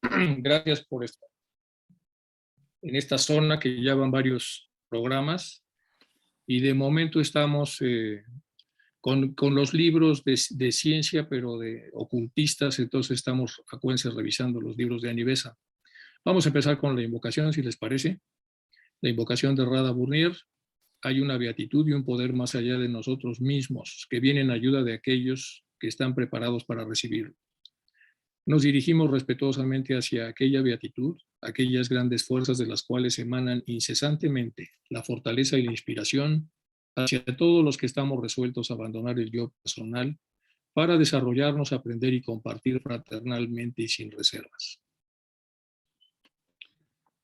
Gracias por estar en esta zona que ya van varios programas y de momento estamos con los libros de ciencia, pero de ocultistas, entonces estamos, acuérdense, revisando los libros de Anivesa. Vamos a empezar con la invocación, si les parece. La invocación de Radha Burnier. Hay una beatitud y un poder más allá de nosotros mismos, que viene en ayuda de aquellos que están preparados para recibirlo. Nos dirigimos respetuosamente hacia aquella beatitud, aquellas grandes fuerzas de las cuales emanan incesantemente la fortaleza y la inspiración hacia todos los que estamos resueltos a abandonar el yo personal para desarrollarnos, aprender y compartir fraternalmente y sin reservas.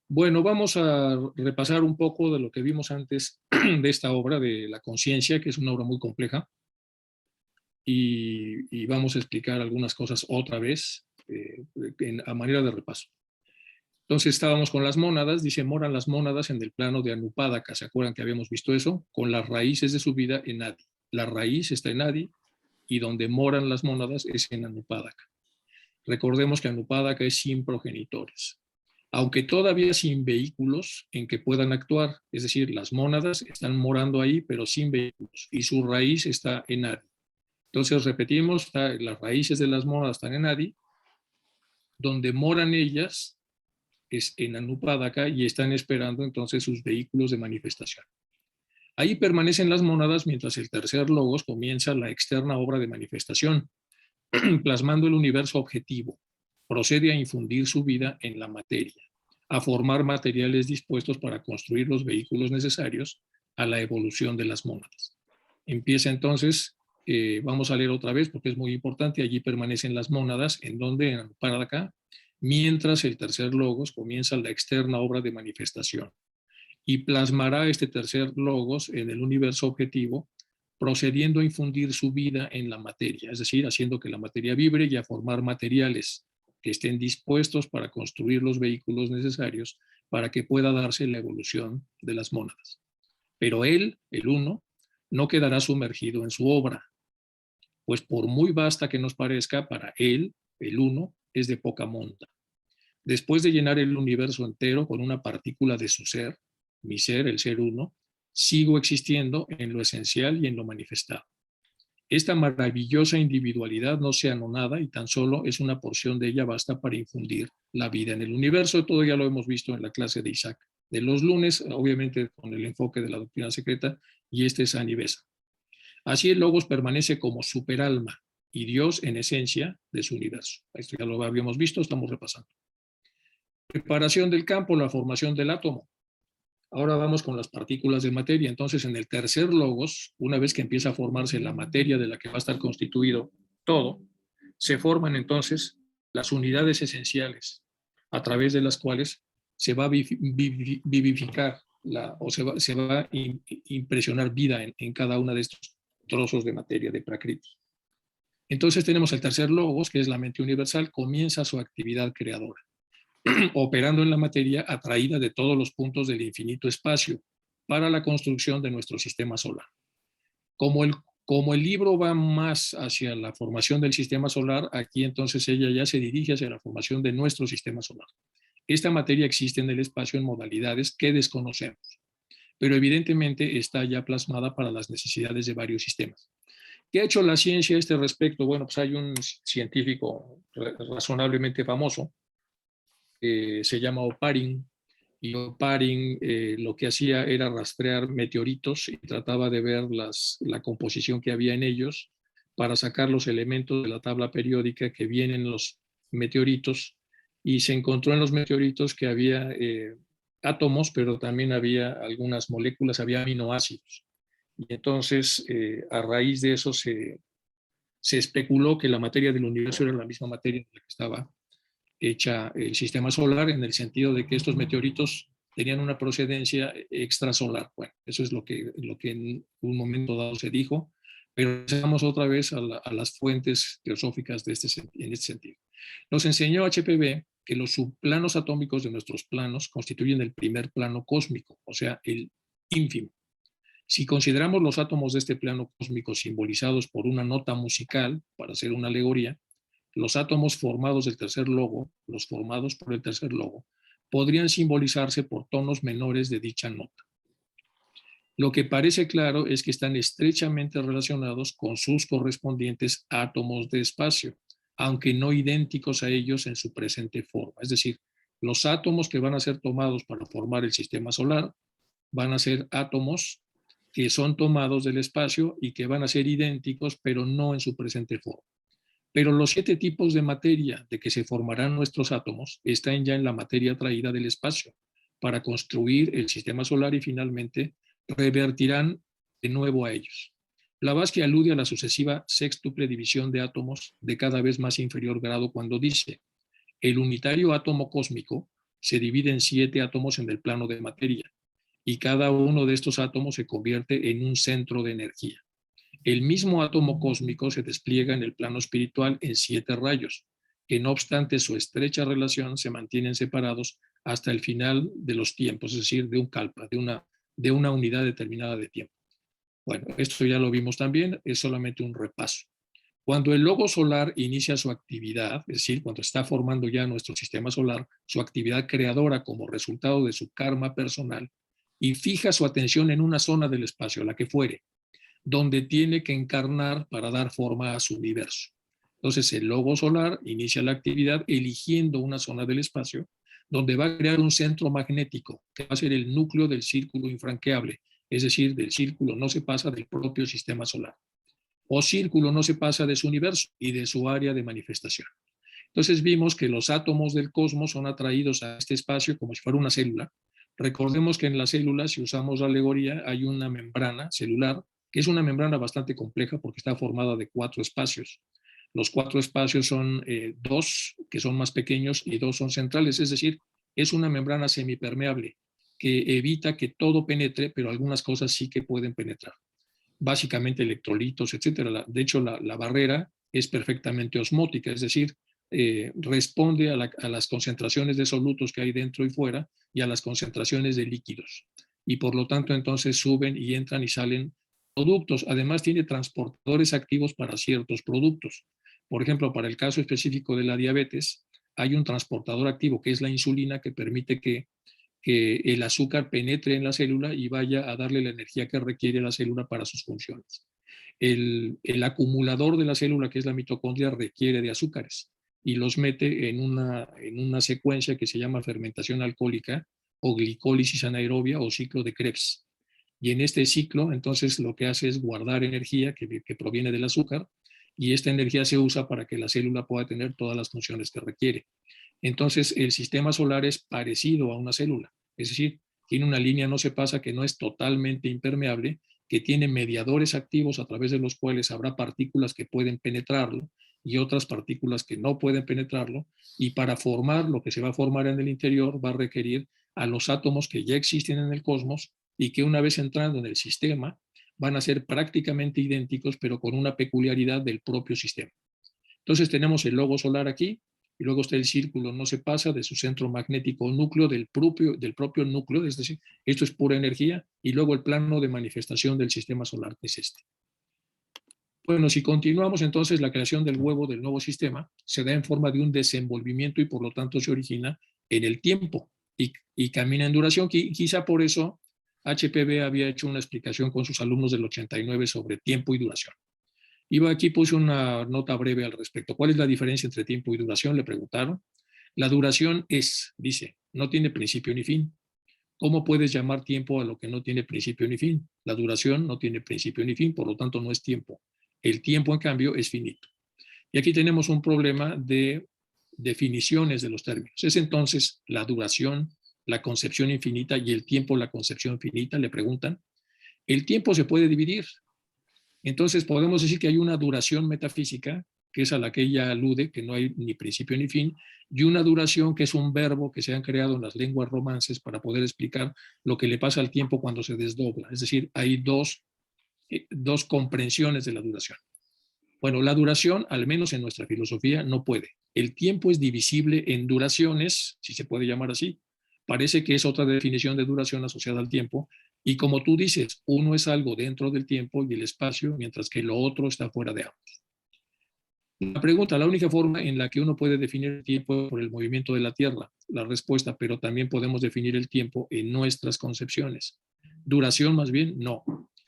Bueno, vamos a repasar un poco de lo que vimos antes de esta obra de la conciencia, que es una obra muy compleja, y vamos a explicar algunas cosas otra vez a manera de repaso. Entonces estábamos con las mónadas, dice, moran las mónadas en el plano de Anupadaka, ¿se acuerdan que habíamos visto eso? Con las raíces de su vida en Adi. La raíz está en Adi y donde moran las mónadas es en Anupadaka. Recordemos que Anupadaka es sin progenitores, aunque todavía sin vehículos en que puedan actuar, es decir, las mónadas están morando ahí, pero sin vehículos, y su raíz está en Adi. Entonces repetimos, las raíces de las mónadas están en Adi, donde moran ellas es en Anupadaka y están esperando entonces sus vehículos de manifestación. Ahí permanecen las mónadas mientras el tercer logos comienza la externa obra de manifestación, plasmando el universo objetivo. Procede a infundir su vida en la materia, a formar materiales dispuestos para construir los vehículos necesarios a la evolución de las mónadas. Empieza entonces, vamos a leer otra vez porque es muy importante, allí permanecen las mónadas, en donde, en Anupadaka, mientras el tercer logos comienza la externa obra de manifestación y plasmará este tercer logos en el universo objetivo, procediendo a infundir su vida en la materia, es decir, haciendo que la materia vibre y a formar materiales que estén dispuestos para construir los vehículos necesarios para que pueda darse la evolución de las mónadas. Pero él, el uno, no quedará sumergido en su obra, pues por muy vasta que nos parezca, para él, el uno, es de poca monta. Después de llenar el universo entero con una partícula de su ser, mi ser, el ser uno, sigo existiendo en lo esencial y en lo manifestado. Esta maravillosa individualidad no se anonada y tan solo es una porción de ella basta para infundir la vida en el universo. Todo ya lo hemos visto en la clase de Isaac de los lunes, obviamente con el enfoque de la doctrina secreta, y este es Anivesa. Así el Logos permanece como superalma y Dios en esencia de su universo. Esto ya lo habíamos visto, estamos repasando. Preparación del campo, la formación del átomo. Ahora vamos con las partículas de materia. Entonces, en el tercer logos, una vez que empieza a formarse la materia de la que va a estar constituido todo, se forman entonces las unidades esenciales a través de las cuales se va a vivificar o se va a impresionar vida en cada una de estos trozos de materia de Prakriti. Entonces tenemos el tercer logos, que es la mente universal, comienza su actividad creadora, operando en la materia atraída de todos los puntos del infinito espacio para la construcción de nuestro sistema solar. Como el libro va más hacia la formación del sistema solar, aquí entonces ella ya se dirige hacia la formación de nuestro sistema solar. Esta materia existe en el espacio en modalidades que desconocemos, pero evidentemente está ya plasmada para las necesidades de varios sistemas. ¿Qué ha hecho la ciencia a este respecto? Bueno, pues hay un científico razonablemente famoso, se llama Oparin, y Oparin lo que hacía era rastrear meteoritos y trataba de ver la composición que había en ellos para sacar los elementos de la tabla periódica que vienen en los meteoritos, y se encontró en los meteoritos que había átomos, pero también había algunas moléculas, había aminoácidos. Y entonces, a raíz de eso, se especuló que la materia del universo era la misma materia en la que estaba hecha el sistema solar, en el sentido de que estos meteoritos tenían una procedencia extrasolar. Bueno, eso es lo que en un momento dado se dijo, pero pasamos otra vez a las fuentes teosóficas en este sentido. Nos enseñó HPV que los subplanos atómicos de nuestros planos constituyen el primer plano cósmico, o sea, el ínfimo. Si consideramos los átomos de este plano cósmico simbolizados por una nota musical, para hacer una alegoría, los átomos formados del tercer logo, los formados por el tercer logo, podrían simbolizarse por tonos menores de dicha nota. Lo que parece claro es que están estrechamente relacionados con sus correspondientes átomos de espacio, aunque no idénticos a ellos en su presente forma. Es decir, los átomos que van a ser tomados para formar el sistema solar van a ser átomos que son tomados del espacio y que van a ser idénticos, pero no en su presente forma. Pero los 7 tipos de materia de que se formarán nuestros átomos están ya en la materia traída del espacio para construir el sistema solar y finalmente revertirán de nuevo a ellos. Blavatsky alude a la sucesiva sextuple división de átomos de cada vez más inferior grado cuando dice: el unitario átomo cósmico se divide en 7 átomos en el plano de materia y cada uno de estos átomos se convierte en un centro de energía. El mismo átomo cósmico se despliega en el plano espiritual en 7 rayos, que no obstante su estrecha relación se mantienen separados hasta el final de los tiempos, es decir, de un kalpa, de una unidad determinada de tiempo. Bueno, esto ya lo vimos también, es solamente un repaso. Cuando el logo solar inicia su actividad, es decir, cuando está formando ya nuestro sistema solar, su actividad creadora como resultado de su karma personal, y fija su atención en una zona del espacio, la que fuere, donde tiene que encarnar para dar forma a su universo. Entonces el logo solar inicia la actividad eligiendo una zona del espacio donde va a crear un centro magnético que va a ser el núcleo del círculo infranqueable, es decir, del círculo no se pasa del propio sistema solar. O círculo no se pasa de su universo y de su área de manifestación. Entonces vimos que los átomos del cosmos son atraídos a este espacio como si fuera una célula. Recordemos que en la célula, si usamos la alegoría, hay una membrana celular, que es una membrana bastante compleja porque está formada de 4 espacios. Los 4 espacios son 2 que son más pequeños y 2 son centrales, es decir, es una membrana semipermeable que evita que todo penetre, pero algunas cosas sí que pueden penetrar. Básicamente electrolitos, etcétera. De hecho, la barrera es perfectamente osmótica, es decir, responde a las concentraciones de solutos que hay dentro y fuera y a las concentraciones de líquidos. Y por lo tanto, entonces suben y entran y salen productos. Además, tiene transportadores activos para ciertos productos. Por ejemplo, para el caso específico de la diabetes, hay un transportador activo que es la insulina que permite que el azúcar penetre en la célula y vaya a darle la energía que requiere la célula para sus funciones. El acumulador de la célula, que es la mitocondria, requiere de azúcares y los mete en una secuencia que se llama fermentación alcohólica o glicólisis anaerobia o ciclo de Krebs. Y en este ciclo, entonces, lo que hace es guardar energía que proviene del azúcar y esta energía se usa para que la célula pueda tener todas las funciones que requiere. Entonces, el sistema solar es parecido a una célula, es decir, tiene una línea no se pasa que no es totalmente impermeable, que tiene mediadores activos a través de los cuales habrá partículas que pueden penetrarlo y otras partículas que no pueden penetrarlo, y para formar lo que se va a formar en el interior va a requerir a los átomos que ya existen en el cosmos y que una vez entrando en el sistema van a ser prácticamente idénticos, pero con una peculiaridad del propio sistema. Entonces tenemos el logo solar aquí, y luego está el círculo, no se pasa de su centro magnético núcleo, del propio núcleo, es decir, esto es pura energía, y luego el plano de manifestación del sistema solar, que es este. Bueno, si continuamos, entonces la creación del huevo del nuevo sistema se da en forma de un desenvolvimiento y por lo tanto se origina en el tiempo y camina en duración. Quizá por eso HPV había hecho una explicación con sus alumnos del 89 sobre tiempo y duración. Aquí puse una nota breve al respecto. ¿Cuál es la diferencia entre tiempo y duración? Le preguntaron. La duración dice, no tiene principio ni fin. ¿Cómo puedes llamar tiempo a lo que no tiene principio ni fin? La duración no tiene principio ni fin, por lo tanto no es tiempo. El tiempo, en cambio, es finito. Y aquí tenemos un problema de definiciones de los términos. ¿Es entonces la duración la concepción infinita y el tiempo la concepción finita? Le preguntan. El tiempo se puede dividir. Entonces podemos decir que hay una duración metafísica, que es a la que ella alude, que no hay ni principio ni fin, y una duración que es un verbo que se han creado en las lenguas romances para poder explicar lo que le pasa al tiempo cuando se desdobla. Es decir, hay dos comprensiones de la duración. Bueno, la duración, al menos en nuestra filosofía, no puede. El tiempo es divisible en duraciones, si se puede llamar así. Parece que es otra definición de duración asociada al tiempo. Y como tú dices, uno es algo dentro del tiempo y el espacio, mientras que lo otro está fuera de ambos. La pregunta, la única forma en la que uno puede definir el tiempo es por el movimiento de la Tierra. La respuesta, pero también podemos definir el tiempo en nuestras concepciones. Duración más bien, no.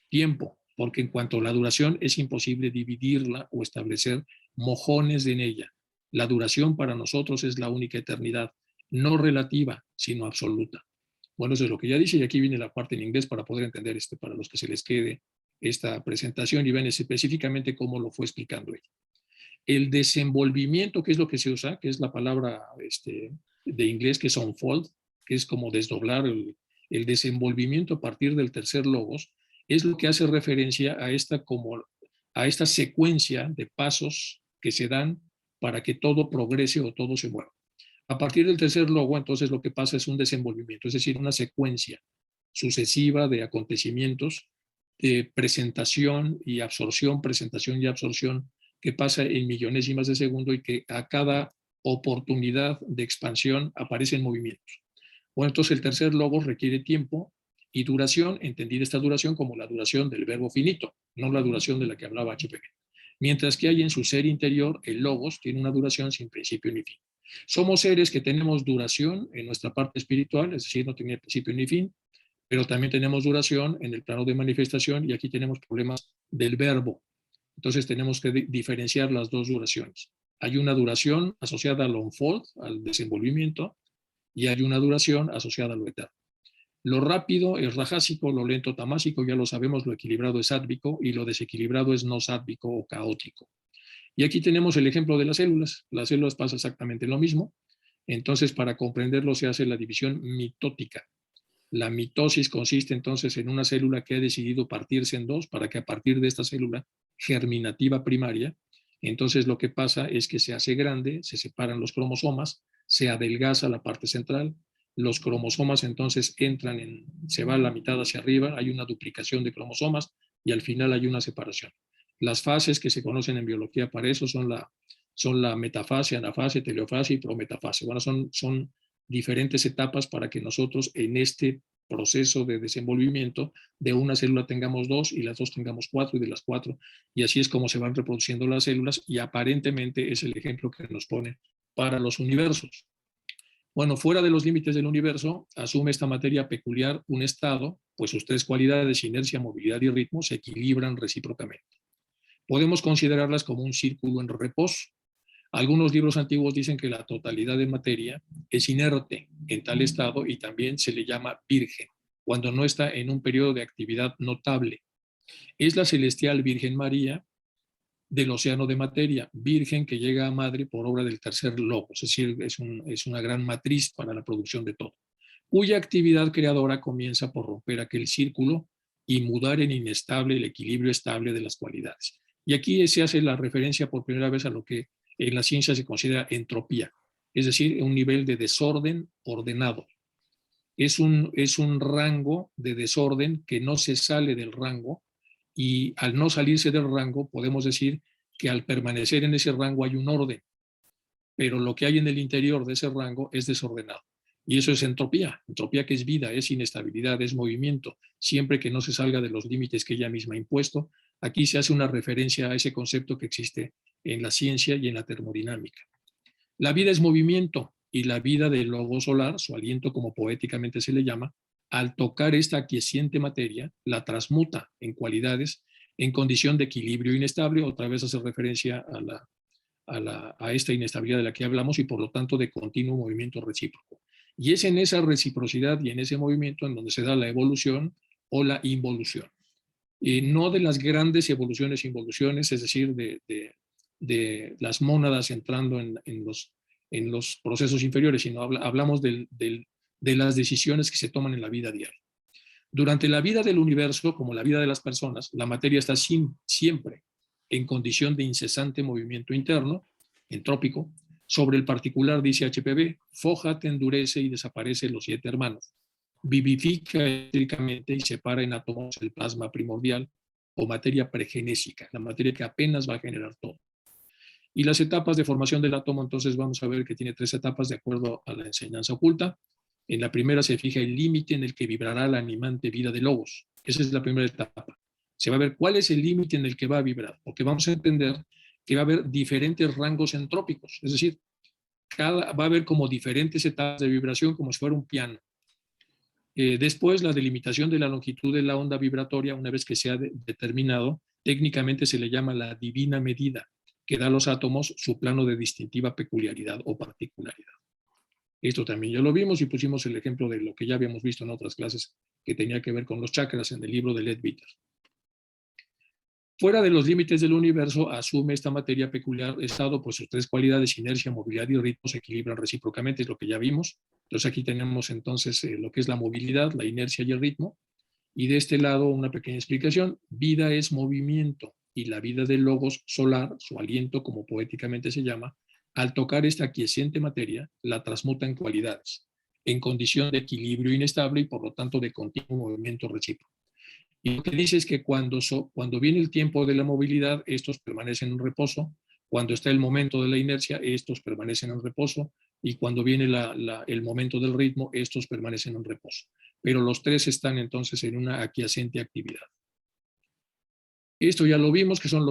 Tiempo, porque en cuanto a la duración es imposible dividirla o establecer mojones en ella. La duración para nosotros es la única eternidad, no relativa, sino absoluta. Bueno, eso es lo que ya dice y aquí viene la parte en inglés para poder entender para los que se les quede esta presentación y ven específicamente cómo lo fue explicando ella. El desenvolvimiento, que es lo que se usa, que es la palabra de inglés que es unfold, que es como desdoblar el desenvolvimiento a partir del tercer logos, es lo que hace referencia a esta secuencia de pasos que se dan para que todo progrese o todo se mueva. A partir del tercer logo, entonces lo que pasa es un desenvolvimiento, es decir, una secuencia sucesiva de acontecimientos de presentación y absorción, que pasa en millonésimas de segundo y que a cada oportunidad de expansión aparecen movimientos. Bueno, entonces el tercer logos requiere tiempo y duración, entendida esta duración como la duración del verbo finito, no la duración de la que hablaba HPV. Mientras que hay en su ser interior, el logos tiene una duración sin principio ni fin. Somos seres que tenemos duración en nuestra parte espiritual, es decir, no tiene principio ni fin, pero también tenemos duración en el plano de manifestación y aquí tenemos problemas del verbo. Entonces tenemos que diferenciar las dos duraciones. Hay una duración asociada al unfold, al desenvolvimiento, y hay una duración asociada a lo eterno. Lo rápido es rajásico, lo lento tamásico, ya lo sabemos, lo equilibrado es sádvico y lo desequilibrado es no sádvico o caótico. Y aquí tenemos el ejemplo de las células. Las células pasa exactamente lo mismo. Entonces, para comprenderlo se hace la división mitótica. La mitosis consiste entonces en una célula que ha decidido partirse en dos para que a partir de esta célula germinativa primaria, entonces lo que pasa es que se hace grande, se separan los cromosomas, se adelgaza la parte central, los cromosomas entonces se va a la mitad hacia arriba, hay una duplicación de cromosomas y al final hay una separación. Las fases que se conocen en biología para eso son la metafase, anafase, teleofase y prometafase. Bueno, son diferentes etapas para que nosotros en este proceso de desenvolvimiento de una célula tengamos dos y las dos tengamos cuatro y de las cuatro, y así es como se van reproduciendo las células y aparentemente es el ejemplo que nos pone para los universos. Bueno, fuera de los límites del universo, asume esta materia peculiar un estado, pues sus tres cualidades, inercia, movilidad y ritmo, se equilibran recíprocamente. Podemos considerarlas como un círculo en reposo. Algunos libros antiguos dicen que la totalidad de materia es inerte en tal estado y también se le llama virgen, cuando no está en un periodo de actividad notable. Es la celestial Virgen María del océano de materia, virgen que llega a madre por obra del tercer logos, es decir, es una gran matriz para la producción de todo, cuya actividad creadora comienza por romper aquel círculo y mudar en inestable el equilibrio estable de las cualidades. Y aquí se hace la referencia por primera vez a lo que en la ciencia se considera entropía, es decir, un nivel de desorden ordenado. Es un rango de desorden que no se sale del rango y al no salirse del rango podemos decir que al permanecer en ese rango hay un orden, pero lo que hay en el interior de ese rango es desordenado. Y eso es entropía que es vida, es inestabilidad, es movimiento, siempre que no se salga de los límites que ella misma ha impuesto. Aquí se hace una referencia a ese concepto que existe en la ciencia y en la termodinámica. La vida es movimiento y la vida del logo solar, su aliento como poéticamente se le llama, al tocar esta aquiesciente materia, la transmuta en cualidades en condición de equilibrio inestable, otra vez hace referencia a esta inestabilidad de la que hablamos y por lo tanto de continuo movimiento recíproco. Y es en esa reciprocidad y en ese movimiento en donde se da la evolución o la involución. No de las grandes evoluciones e involuciones, es decir, de las mónadas entrando en los procesos inferiores, sino hablamos de las decisiones que se toman en la vida diaria. Durante la vida del universo, como la vida de las personas, la materia está siempre en condición de incesante movimiento interno, entrópico. Sobre el particular, dice HPV, foja, te endurece y desaparece los 7 hermanos. Vivifica eléctricamente y separa en átomos el plasma primordial o materia pregenésica, la materia que apenas va a generar todo. Y las etapas de formación del átomo, entonces vamos a ver que tiene 3 etapas de acuerdo a la enseñanza oculta. En la primera se fija el límite en el que vibrará la animante vida de logos. Esa es la primera etapa. Se va a ver cuál es el límite en el que va a vibrar, porque vamos a entender que va a haber diferentes rangos entrópicos, es decir, va a haber como diferentes etapas de vibración, como si fuera un piano. Después, la delimitación de la longitud de la onda vibratoria, una vez que se ha determinado, técnicamente se le llama la divina medida, que da a los átomos su plano de distintiva peculiaridad o particularidad. Esto también ya lo vimos y pusimos el ejemplo de lo que ya habíamos visto en otras clases que tenía que ver con los chakras en el libro de Led Vitter. Fuera de los límites del universo, asume esta materia peculiar estado, pues sus tres cualidades, inercia, movilidad y ritmo, se equilibran recíprocamente, es lo que ya vimos. Entonces aquí tenemos entonces lo que es la movilidad, la inercia y el ritmo. Y de este lado una pequeña explicación: vida es movimiento, y la vida del logos solar, su aliento como poéticamente se llama, al tocar esta aquiescente materia, la transmuta en cualidades, en condición de equilibrio inestable y por lo tanto de continuo movimiento recíproco. Y lo que dice es que cuando viene el tiempo de la movilidad, estos permanecen en reposo; cuando está el momento de la inercia, estos permanecen en reposo; y cuando viene el momento del ritmo, estos permanecen en reposo. Pero los tres están entonces en una aquiescente actividad. Esto ya lo vimos, que son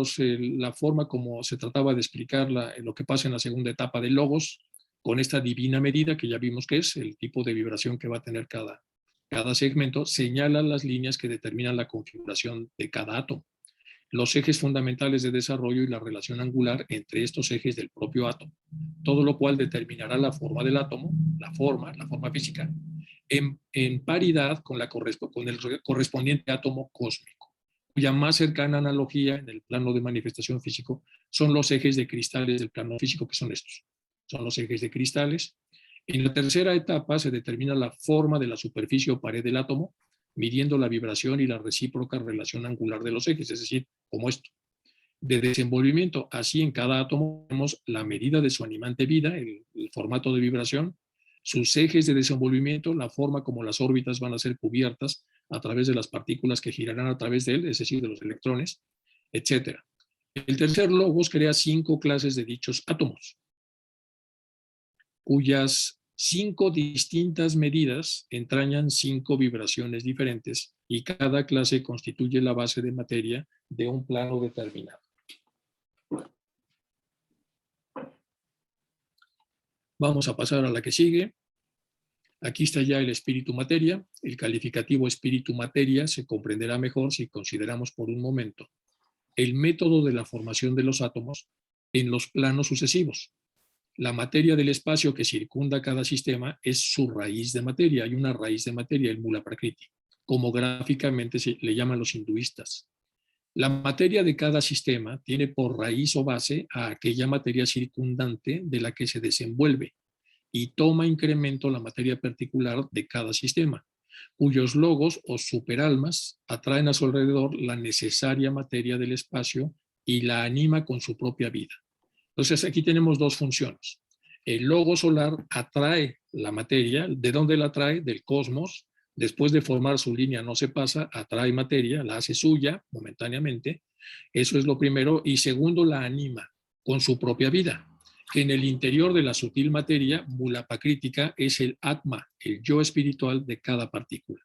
la forma como se trataba de explicar lo que pasa en la segunda etapa del logos, con esta divina medida que ya vimos que es el tipo de vibración que va a tener cada segmento. Señala las líneas que determinan la configuración de cada átomo, los ejes fundamentales de desarrollo y la relación angular entre estos ejes del propio átomo, todo lo cual determinará la forma del átomo, la forma física, en paridad con el correspondiente átomo cósmico, cuya más cercana analogía en el plano de manifestación físico son los ejes de cristales del plano físico, que son estos. Son los ejes de cristales. En la tercera etapa se determina la forma de la superficie o pared del átomo, midiendo la vibración y la recíproca relación angular de los ejes, es decir, como esto. De desenvolvimiento, así en cada átomo tenemos la medida de su animante vida, el formato de vibración, sus ejes de desenvolvimiento, la forma como las órbitas van a ser cubiertas a través de las partículas que girarán a través de él, es decir, de los electrones, etc. El tercer logos crea 5 clases de dichos átomos, cuyas 5 distintas medidas entrañan 5 vibraciones diferentes, y cada clase constituye la base de materia de un plano determinado. Vamos a pasar a la que sigue. Aquí está ya el espíritu-materia. El calificativo espíritu-materia se comprenderá mejor si consideramos por un momento el método de la formación de los átomos en los planos sucesivos. La materia del espacio que circunda cada sistema es su raíz de materia. Hay una raíz de materia, el Mula Prakriti, como gráficamente le llaman los hinduistas. La materia de cada sistema tiene por raíz o base a aquella materia circundante de la que se desenvuelve, y toma incremento la materia particular de cada sistema, cuyos logos o superalmas atraen a su alrededor la necesaria materia del espacio y la anima con su propia vida. Entonces aquí tenemos dos funciones. El logo solar atrae la materia. ¿De dónde la atrae? Del cosmos. Después de formar su línea no se pasa, atrae materia, la hace suya momentáneamente. Eso es lo primero. Y segundo, la anima con su propia vida. En el interior de la sutil materia, mulapakrítica, es el atma, el yo espiritual de cada partícula.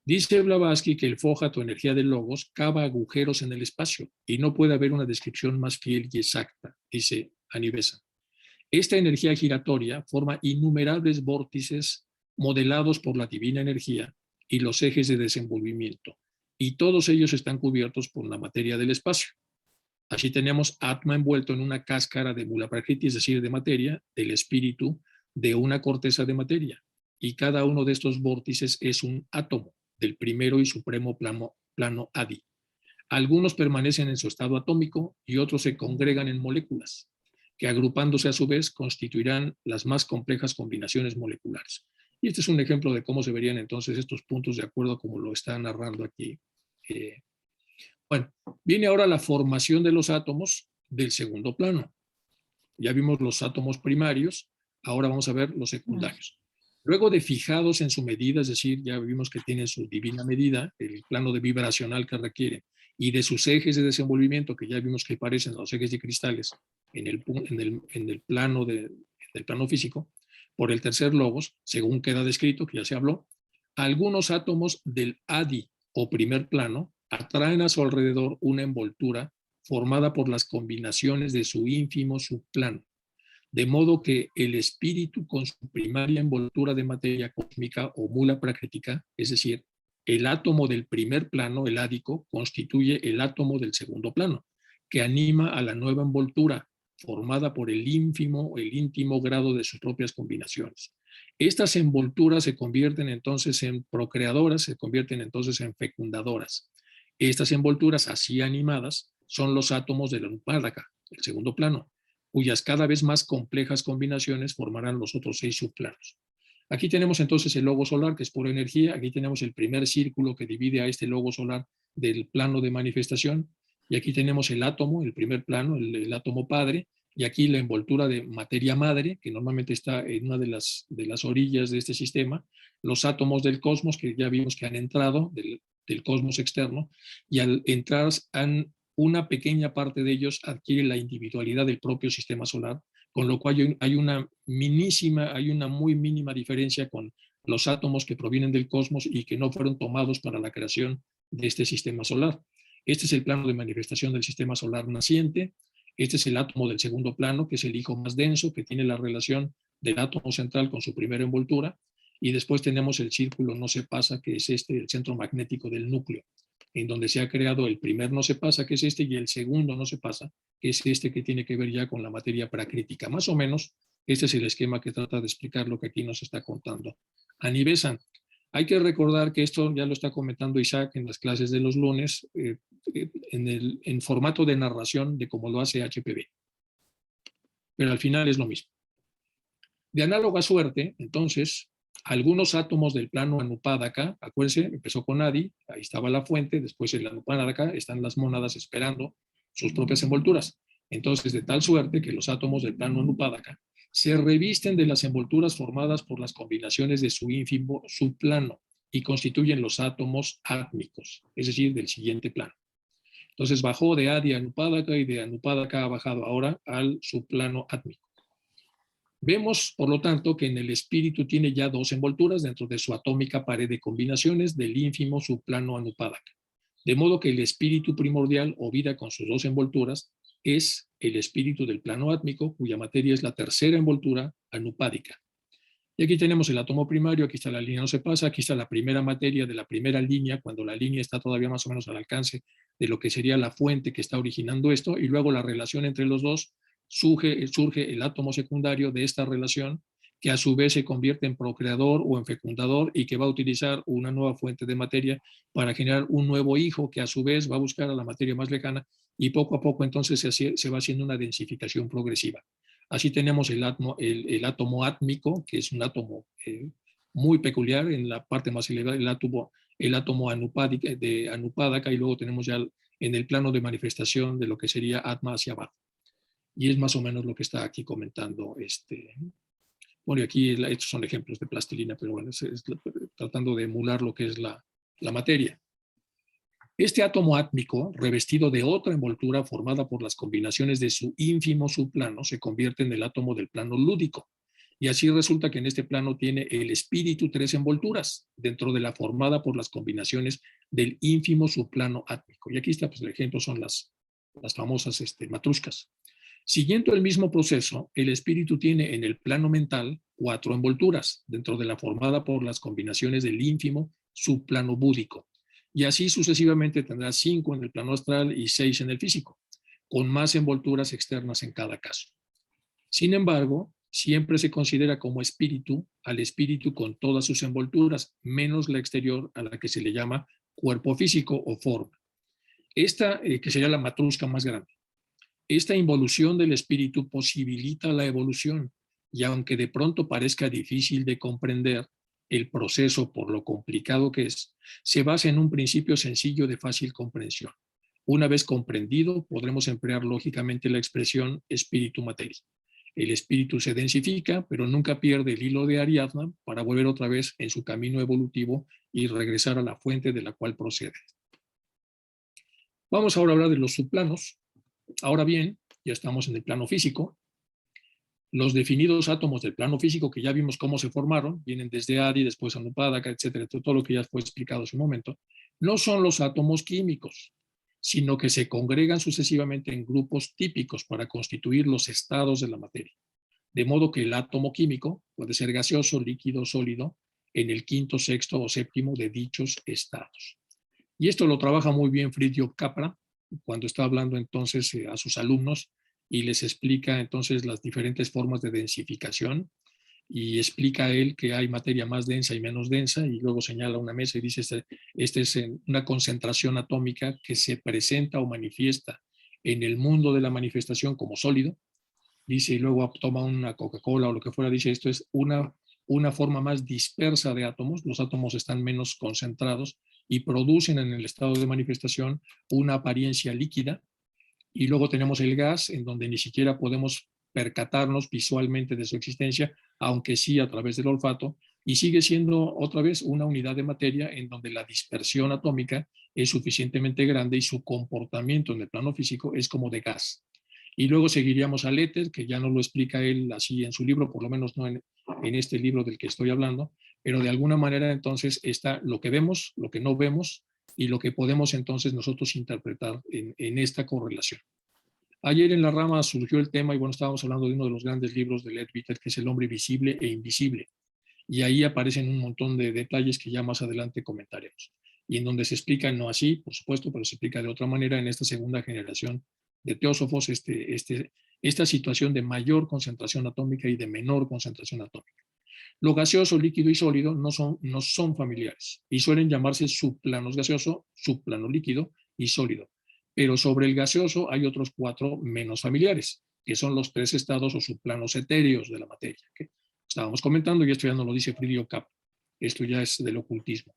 Dice Blavatsky que el foja, tu energía del logos, cava agujeros en el espacio, y no puede haber una descripción más fiel y exacta, dice Anivesa. Esta energía giratoria forma innumerables vórtices modelados por la divina energía y los ejes de desenvolvimiento, y todos ellos están cubiertos por la materia del espacio. Así tenemos Atma envuelto en una cáscara de Mula Prakriti, es decir, de materia, del espíritu, de una corteza de materia, y cada uno de estos vórtices es un átomo del primero y supremo plano Adi. Algunos permanecen en su estado atómico y otros se congregan en moléculas, que agrupándose a su vez constituirán las más complejas combinaciones moleculares. Y este es un ejemplo de cómo se verían entonces estos puntos de acuerdo como lo está narrando aquí. Bueno, viene ahora la formación de los átomos del segundo plano. Ya vimos los átomos primarios, ahora vamos a ver los secundarios. Luego de fijados en su medida, es decir, ya vimos que tienen su divina medida, el plano de vibracional que requieren, y de sus ejes de desenvolvimiento, que ya vimos que parecen a los ejes de cristales en el plano físico, por el tercer logos, según queda descrito, que ya se habló, algunos átomos del Adi o primer plano atraen a su alrededor una envoltura formada por las combinaciones de su ínfimo subplano. De modo que el espíritu con su primaria envoltura de materia cósmica o mula prakrítica, es decir, el átomo del primer plano, el ádico, constituye el átomo del segundo plano, que anima a la nueva envoltura, formada por el íntimo grado de sus propias combinaciones. Estas envolturas se convierten entonces en procreadoras, se convierten entonces en fecundadoras. Estas envolturas así animadas son los átomos de la Anupádaka, el segundo plano, cuyas cada vez más complejas combinaciones formarán los otros 6 subplanos. Aquí tenemos entonces el logo solar, que es pura energía. Aquí tenemos el primer círculo que divide a este logo solar del plano de manifestación. Y aquí tenemos el átomo, el primer plano, el átomo padre. Y aquí la envoltura de materia madre, que normalmente está en una de las orillas de este sistema. Los átomos del cosmos, que ya vimos que han entrado del cosmos externo. Y al entrar una pequeña parte de ellos adquiere la individualidad del propio sistema solar, con lo cual hay una muy mínima diferencia con los átomos que provienen del cosmos y que no fueron tomados para la creación de este sistema solar. Este es el plano de manifestación del sistema solar naciente. Este es el átomo del segundo plano, que es el hijo más denso, que tiene la relación del átomo central con su primera envoltura. Y después tenemos el círculo no se pasa, que es el centro magnético del núcleo, en donde se ha creado el primer no se pasa, que es este, y el segundo no se pasa, que es este que tiene que ver ya con la materia prakrítica. Más o menos, este es el esquema que trata de explicar lo que aquí nos está contando Ani-Besant. Hay que recordar que esto ya lo está comentando Isaac en las clases de los lunes, en formato de narración de cómo lo hace HPV. Pero al final es lo mismo. De análoga suerte, entonces, algunos átomos del plano Anupádaka, acuérdense, empezó con Adi, ahí estaba la fuente, después en la Anupádaka están las mónadas esperando sus propias envolturas. Entonces, de tal suerte que los átomos del plano Anupádaka se revisten de las envolturas formadas por las combinaciones de su ínfimo subplano y constituyen los átomos átmicos, es decir, del siguiente plano. Entonces, bajó de Adi a Anupádaka y de Anupádaka ha bajado ahora al subplano átmico. Vemos, por lo tanto, que en el espíritu tiene ya 2 envolturas dentro de su atómica pared de combinaciones del ínfimo subplano Anupádaka. De modo que el espíritu primordial o vida con sus 2 envolturas es el espíritu del plano átmico, cuya materia es la tercera envoltura anupádica. Y aquí tenemos el átomo primario, aquí está la línea no se pasa, aquí está la primera materia de la primera línea, cuando la línea está todavía más o menos al alcance de lo que sería la fuente que está originando esto, y luego la relación entre los dos. Surge el átomo secundario de esta relación, que a su vez se convierte en procreador o en fecundador y que va a utilizar una nueva fuente de materia para generar un nuevo hijo que a su vez va a buscar a la materia más lejana y poco a poco entonces se va haciendo una densificación progresiva. Así tenemos el átomo átmico, que es un átomo muy peculiar en la parte más elevada, el átomo de Anupádaka, y luego tenemos ya en el plano de manifestación de lo que sería Atma hacia abajo. Y es más o menos lo que está aquí comentando. Bueno, y aquí estos son ejemplos de plastilina, pero bueno, es tratando de emular lo que es la materia. Este átomo átmico, revestido de otra envoltura formada por las combinaciones de su ínfimo subplano, se convierte en el átomo del plano lúdico. Y así resulta que en este plano tiene el espíritu 3 envolturas, dentro de la formada por las combinaciones del ínfimo subplano átmico. Y aquí está, pues el ejemplo son las famosas matrushkas. Siguiendo el mismo proceso, el espíritu tiene en el plano mental 4 envolturas, dentro de la formada por las combinaciones del ínfimo subplano búdico. Y así sucesivamente tendrá 5 en el plano astral y 6 en el físico, con más envolturas externas en cada caso. Sin embargo, siempre se considera como espíritu al espíritu con todas sus envolturas, menos la exterior, a la que se le llama cuerpo físico o forma. Esta, que sería la matrushka más grande. Esta involución del espíritu posibilita la evolución, y aunque de pronto parezca difícil de comprender el proceso por lo complicado que es, se basa en un principio sencillo de fácil comprensión. Una vez comprendido, podremos emplear lógicamente la expresión espíritu-materia. El espíritu se densifica, pero nunca pierde el hilo de Ariadna para volver otra vez en su camino evolutivo y regresar a la fuente de la cual procede. Vamos ahora a hablar de los subplanos. Ahora bien, ya estamos en el plano físico. Los definidos átomos del plano físico, que ya vimos cómo se formaron, vienen desde Adi, después Anupádaka, etcétera, todo lo que ya fue explicado hace un momento, no son los átomos químicos. sino que se congregan sucesivamente en grupos típicos para constituir los estados de la materia. De modo que el átomo químico puede ser gaseoso, líquido, sólido, en el quinto, sexto o séptimo de dichos estados. Y esto lo trabaja muy bien Fridtjof Capra cuando está hablando entonces a sus alumnos y les explica entonces las diferentes formas de densificación, y explica él que hay materia más densa y menos densa, y luego señala una mesa y dice, esta es una concentración atómica que se presenta o manifiesta en el mundo de la manifestación como sólido, dice, y luego toma una Coca-Cola o lo que fuera, dice, esto es una forma más dispersa de átomos, los átomos están menos concentrados y producen en el estado de manifestación una apariencia líquida, y luego tenemos el gas, en donde ni siquiera podemos percatarnos visualmente de su existencia, aunque sí a través del olfato, y sigue siendo otra vez una unidad de materia en donde la dispersión atómica es suficientemente grande y su comportamiento en el plano físico es como de gas. Y luego seguiríamos al éter, que ya no lo explica él así en su libro, por lo menos no en este libro del que estoy hablando, pero de alguna manera entonces está lo que vemos, lo que no vemos, y lo que podemos entonces nosotros interpretar en esta correlación. Ayer en la rama surgió el tema, y bueno, estábamos hablando de uno de los grandes libros de Leadbeater, que es El hombre visible e invisible, y ahí aparecen un montón de detalles que ya más adelante comentaremos, y en donde se explica, no así, por supuesto, pero se explica de otra manera en esta segunda generación de teósofos, esta situación de mayor concentración atómica y de menor concentración atómica. Lo gaseoso, líquido y sólido no son familiares y suelen llamarse subplanos gaseoso, subplano líquido y sólido. Pero sobre el gaseoso hay otros 4 menos familiares, que son los 3 estados o subplanos etéreos de la materia, que estábamos comentando, y esto ya no lo dice Fridtjof Capra, esto ya es del ocultismo.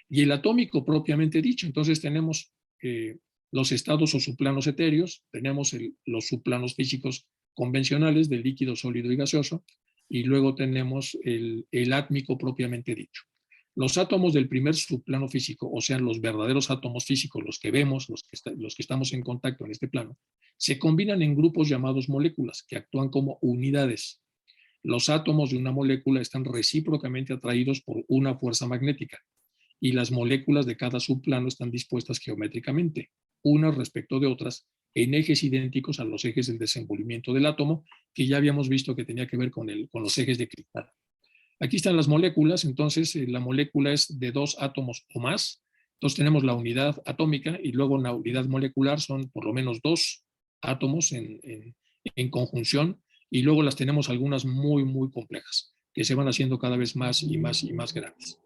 Y el atómico propiamente dicho, entonces tenemos los estados o subplanos etéreos, tenemos los subplanos físicos convencionales del líquido, sólido y gaseoso, y luego tenemos el átmico propiamente dicho. Los átomos del primer subplano físico, o sea, los verdaderos átomos físicos, los que vemos, los que estamos en contacto en este plano, se combinan en grupos llamados moléculas, que actúan como unidades. Los átomos de una molécula están recíprocamente atraídos por una fuerza magnética, y las moléculas de cada subplano están dispuestas geométricamente, unas respecto de otras, en ejes idénticos a los ejes del desenvolvimiento del átomo, que ya habíamos visto que tenía que ver con los ejes de cristal. Aquí están las moléculas, entonces la molécula es de 2 átomos o más, entonces tenemos la unidad atómica y luego la unidad molecular son por lo menos 2 átomos en conjunción, y luego las tenemos algunas muy, muy complejas, que se van haciendo cada vez más y más y más grandes.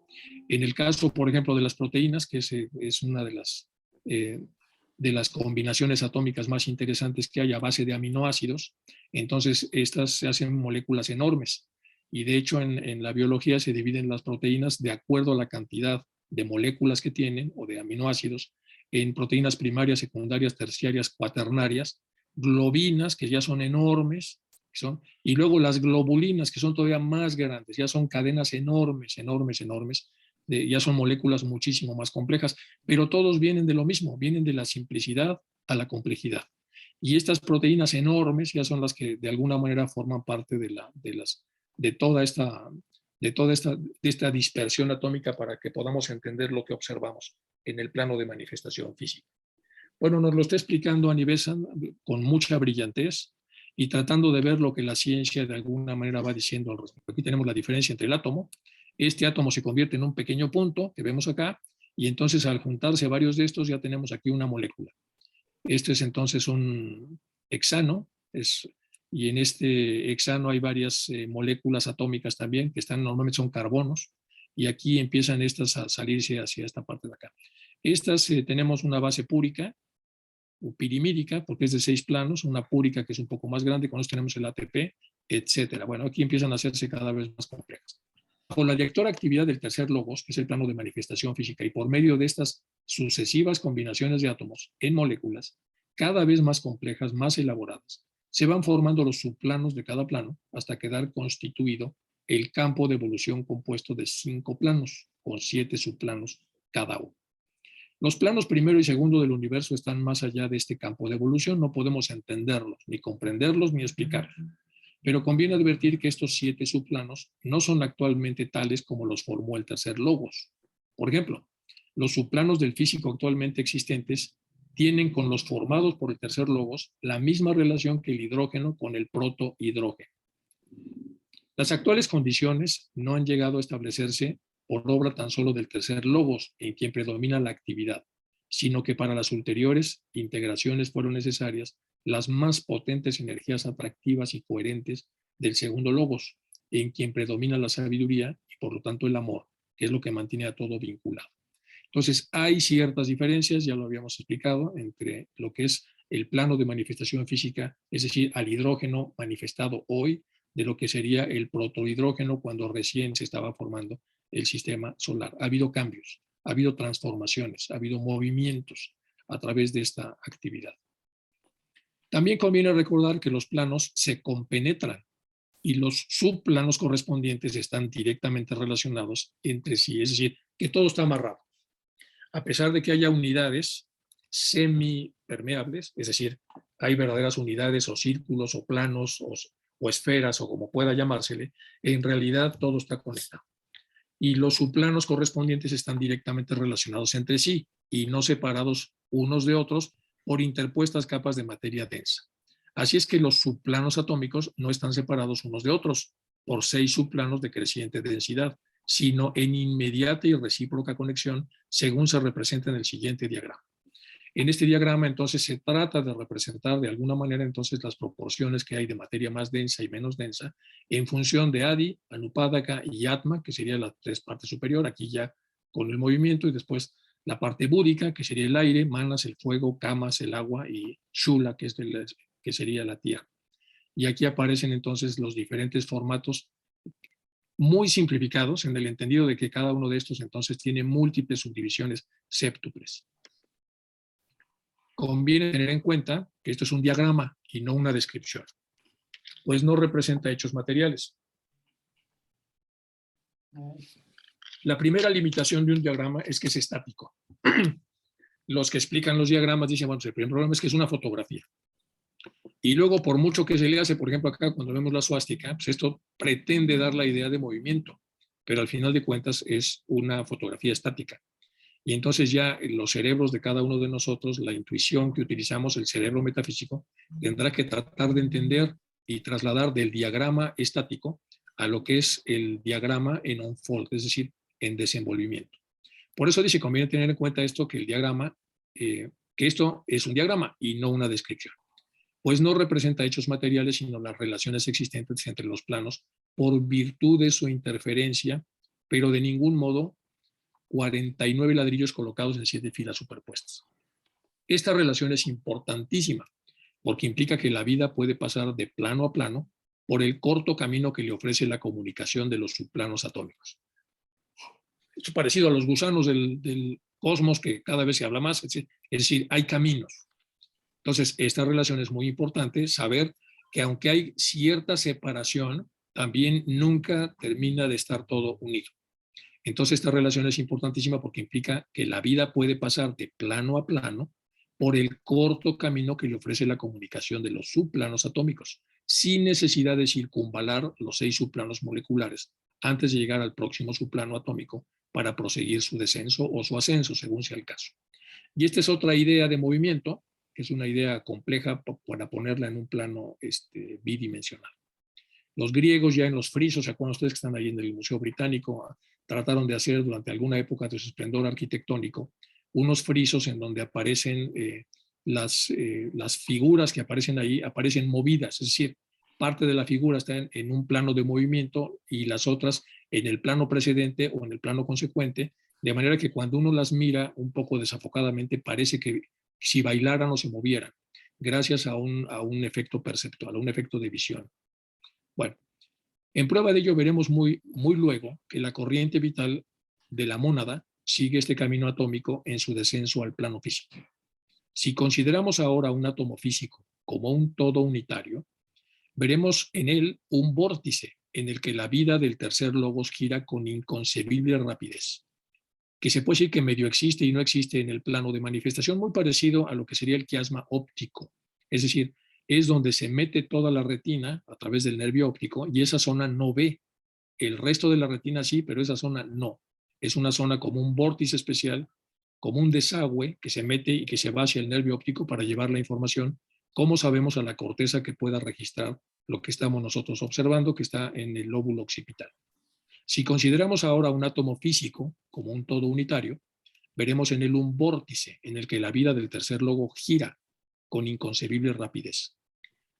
En el caso, por ejemplo, de las proteínas, que es una de las combinaciones atómicas más interesantes que hay a base de aminoácidos, entonces estas se hacen moléculas enormes. Y de hecho en la biología se dividen las proteínas de acuerdo a la cantidad de moléculas que tienen o de aminoácidos en proteínas primarias, secundarias, terciarias, cuaternarias, globinas, que ya son enormes, y luego las globulinas, que son todavía más grandes, ya son cadenas enormes, enormes, enormes, ya son moléculas muchísimo más complejas, pero todos vienen de lo mismo, vienen de la simplicidad a la complejidad. Y estas proteínas enormes ya son las que de alguna manera forman parte de toda esta dispersión atómica, para que podamos entender lo que observamos en el plano de manifestación física. Bueno, nos lo está explicando Annie Besant con mucha brillantez y tratando de ver lo que la ciencia de alguna manera va diciendo al respecto. Aquí tenemos la diferencia entre el átomo. Este átomo se convierte en un pequeño punto que vemos acá, y entonces al juntarse varios de estos ya tenemos aquí una molécula. Este es entonces un hexano, y en este hexano hay varias moléculas atómicas también, que normalmente son carbonos, y aquí empiezan estas a salirse hacia esta parte de acá. Estas tenemos una base púrica, o pirimídica, porque es de 6 planos, una púrica que es un poco más grande, con eso tenemos el ATP, etcétera. Bueno, aquí empiezan a hacerse cada vez más complejas. Bajo la directora actividad del tercer logos, que es el plano de manifestación física, y por medio de estas sucesivas combinaciones de átomos en moléculas, cada vez más complejas, más elaboradas, se van formando los subplanos de cada plano hasta quedar constituido el campo de evolución compuesto de 5 planos, con 7 subplanos cada uno. Los planos primero y segundo del universo están más allá de este campo de evolución, no podemos entenderlos, ni comprenderlos, ni explicarlos. Pero conviene advertir que estos 7 subplanos no son actualmente tales como los formó el tercer logos. Por ejemplo, los subplanos del físico actualmente existentes tienen con los formados por el tercer logos la misma relación que el hidrógeno con el protohidrógeno. Las actuales condiciones no han llegado a establecerse por obra tan solo del tercer logos, en quien predomina la actividad, sino que para las ulteriores integraciones fueron necesarias las más potentes energías atractivas y coherentes del segundo logos, en quien predomina la sabiduría y por lo tanto el amor, que es lo que mantiene a todo vinculado. Entonces, hay ciertas diferencias, ya lo habíamos explicado, entre lo que es el plano de manifestación física, es decir, al hidrógeno manifestado hoy, de lo que sería el protohidrógeno cuando recién se estaba formando el sistema solar. Ha habido cambios, ha habido transformaciones, ha habido movimientos a través de esta actividad. También conviene recordar que los planos se compenetran y los subplanos correspondientes están directamente relacionados entre sí, es decir, que todo está amarrado. A pesar de que haya unidades semipermeables, es decir, hay verdaderas unidades o círculos o planos o esferas o como pueda llamársele, en realidad todo está conectado. Y los subplanos correspondientes están directamente relacionados entre sí y no separados unos de otros por interpuestas capas de materia densa. Así es que los subplanos atómicos no están separados unos de otros por 6 subplanos de creciente densidad, sino en inmediata y recíproca conexión, según se representa en el siguiente diagrama. En este diagrama, entonces, se trata de representar de alguna manera, entonces, las proporciones que hay de materia más densa y menos densa en función de Adi, Anupadaka y Atma, que sería la 3 partes superior, aquí ya con el movimiento, y después la parte búdica, que sería el aire, Manas, el fuego, Kamas, el agua, y Shula, que sería la tierra. Y aquí aparecen entonces los diferentes formatos muy simplificados en el entendido de que cada uno de estos entonces tiene múltiples subdivisiones séptuples. Conviene tener en cuenta que esto es un diagrama y no una descripción, pues no representa hechos materiales. La primera limitación de un diagrama es que es estático. Los que explican los diagramas dicen, bueno, el primer problema es que es una fotografía. Y luego, por mucho que se le hace, por ejemplo, acá cuando vemos la suástica, pues esto pretende dar la idea de movimiento, pero al final de cuentas es una fotografía estática. Y entonces ya los cerebros de cada uno de nosotros, la intuición que utilizamos, el cerebro metafísico, tendrá que tratar de entender y trasladar del diagrama estático a lo que es el diagrama en unfold, es decir, en desenvolvimiento. Por eso dice, conviene tener en cuenta esto, que el diagrama, que esto es un diagrama y no una descripción, pues no representa hechos materiales, sino las relaciones existentes entre los planos por virtud de su interferencia, pero de ningún modo 49 ladrillos colocados en 7 filas superpuestas. Esta relación es importantísima porque implica que la vida puede pasar de plano a plano por el corto camino que le ofrece la comunicación de los subplanos atómicos. Esto es parecido a los gusanos del cosmos, que cada vez se habla más, es decir, hay caminos. Entonces, esta relación es muy importante, saber que aunque hay cierta separación, también nunca termina de estar todo unido. Entonces, esta relación es importantísima porque implica que la vida puede pasar de plano a plano por el corto camino que le ofrece la comunicación de los subplanos atómicos, sin necesidad de circunvalar los 6 subplanos moleculares antes de llegar al próximo subplano atómico para proseguir su descenso o su ascenso, según sea el caso. Y esta es otra idea de movimiento, que es una idea compleja para ponerla en un plano bidimensional. Los griegos ya en los frisos, ¿se acuerdan ustedes que están ahí en el Museo Británico? Trataron de hacer durante alguna época de su esplendor arquitectónico unos frisos en donde aparecen las figuras que aparecen ahí, aparecen movidas, es decir, parte de la figura está en un plano de movimiento y las otras en el plano precedente o en el plano consecuente, de manera que cuando uno las mira un poco desafocadamente parece que si bailaran o se movieran, gracias a un efecto perceptual, a un efecto de visión. Bueno, en prueba de ello veremos muy luego que la corriente vital de la mónada sigue este camino atómico en su descenso al plano físico. Si consideramos ahora un átomo físico como un todo unitario, veremos en él un vórtice en el que la vida del tercer logos gira con inconcebible rapidez, que se puede decir que medio existe y no existe en el plano de manifestación, muy parecido a lo que sería el quiasma óptico, es decir, es donde se mete toda la retina a través del nervio óptico y esa zona no ve. El resto de la retina sí, pero esa zona no. Es una zona como un vórtice especial como un desagüe que se mete y que se va hacia el nervio óptico para llevar la información, como sabemos, a la corteza que pueda registrar lo que estamos nosotros observando, que está en el lóbulo occipital. Si consideramos ahora un átomo físico como un todo unitario, veremos en él un vórtice en el que la vida del tercer lobo gira con inconcebible rapidez.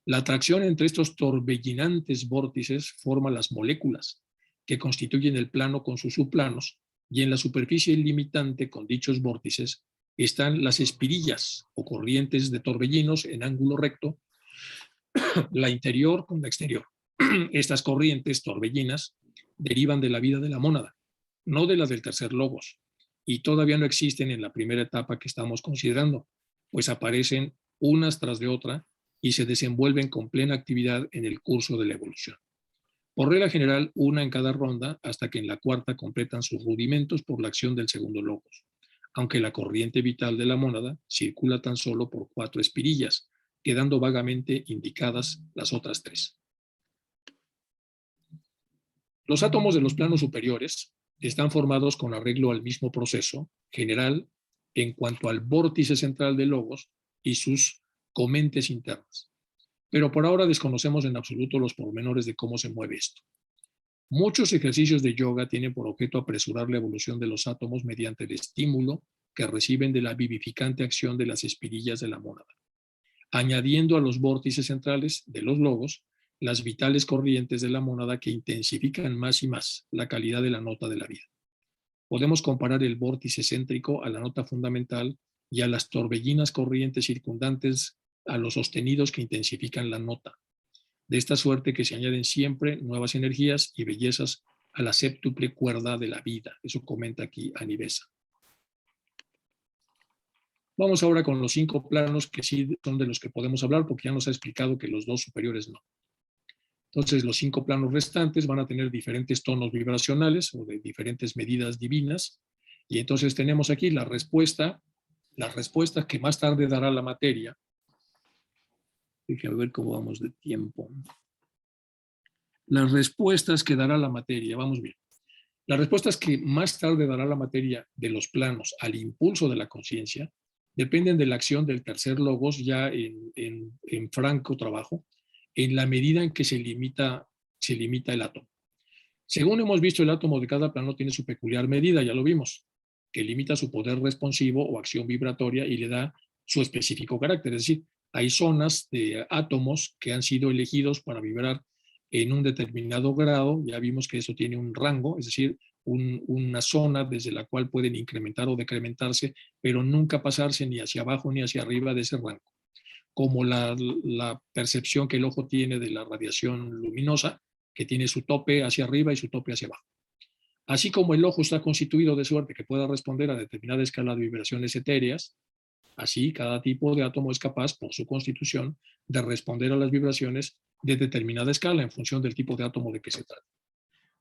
La atracción entre estos torbellinantes vórtices forma las moléculas que constituyen el plano con sus subplanos, y en la superficie limitante con dichos vórtices están las espirillas o corrientes de torbellinos en ángulo recto, la interior con la exterior. Estas corrientes torbellinas derivan de la vida de la mónada, no de la del tercer logos, y todavía no existen en la primera etapa que estamos considerando, pues aparecen unas tras de otra y se desenvuelven con plena actividad en el curso de la evolución. Por regla general, una en cada ronda, hasta que en la cuarta completan sus rudimentos por la acción del segundo logos, aunque la corriente vital de la mónada circula tan solo por 4 espirillas, quedando vagamente indicadas las otras 3. Los átomos de los planos superiores están formados con arreglo al mismo proceso general en cuanto al vórtice central de logos y sus comentes internas. Pero por ahora desconocemos en absoluto los pormenores de cómo se mueve esto. Muchos ejercicios de yoga tienen por objeto apresurar la evolución de los átomos mediante el estímulo que reciben de la vivificante acción de las espirillas de la mónada, añadiendo a los vórtices centrales de los logos las vitales corrientes de la mónada que intensifican más y más la calidad de la nota de la vida. Podemos comparar el vórtice céntrico a la nota fundamental y a las torbellinas corrientes circundantes a los sostenidos que intensifican la nota. De esta suerte que se añaden siempre nuevas energías y bellezas a la séptuple cuerda de la vida. Eso comenta aquí Anivesa. Vamos ahora con los 5 planos que sí son de los que podemos hablar, porque ya nos ha explicado que los 2 superiores no. Entonces, los 5 planos restantes van a tener diferentes tonos vibracionales o de diferentes medidas divinas. Y entonces tenemos aquí la respuesta que más tarde dará la materia. Déjenme ver cómo vamos de tiempo. Las respuestas que dará la materia, vamos bien. Las respuestas que más tarde dará la materia de los planos al impulso de la conciencia dependen de la acción del tercer logos ya en franco trabajo, en la medida en que se limita el átomo. Según hemos visto, el átomo de cada plano tiene su peculiar medida, ya lo vimos, que limita su poder responsivo o acción vibratoria y le da su específico carácter. Es decir, hay zonas de átomos que han sido elegidos para vibrar en un determinado grado. Ya vimos que eso tiene un rango, es decir, una zona desde la cual pueden incrementar o decrementarse, pero nunca pasarse ni hacia abajo ni hacia arriba de ese rango. Como la percepción que el ojo tiene de la radiación luminosa, que tiene su tope hacia arriba y su tope hacia abajo. Así como el ojo está constituido de suerte que pueda responder a determinada escala de vibraciones etéreas, así cada tipo de átomo es capaz, por su constitución, de responder a las vibraciones de determinada escala en función del tipo de átomo de que se trata.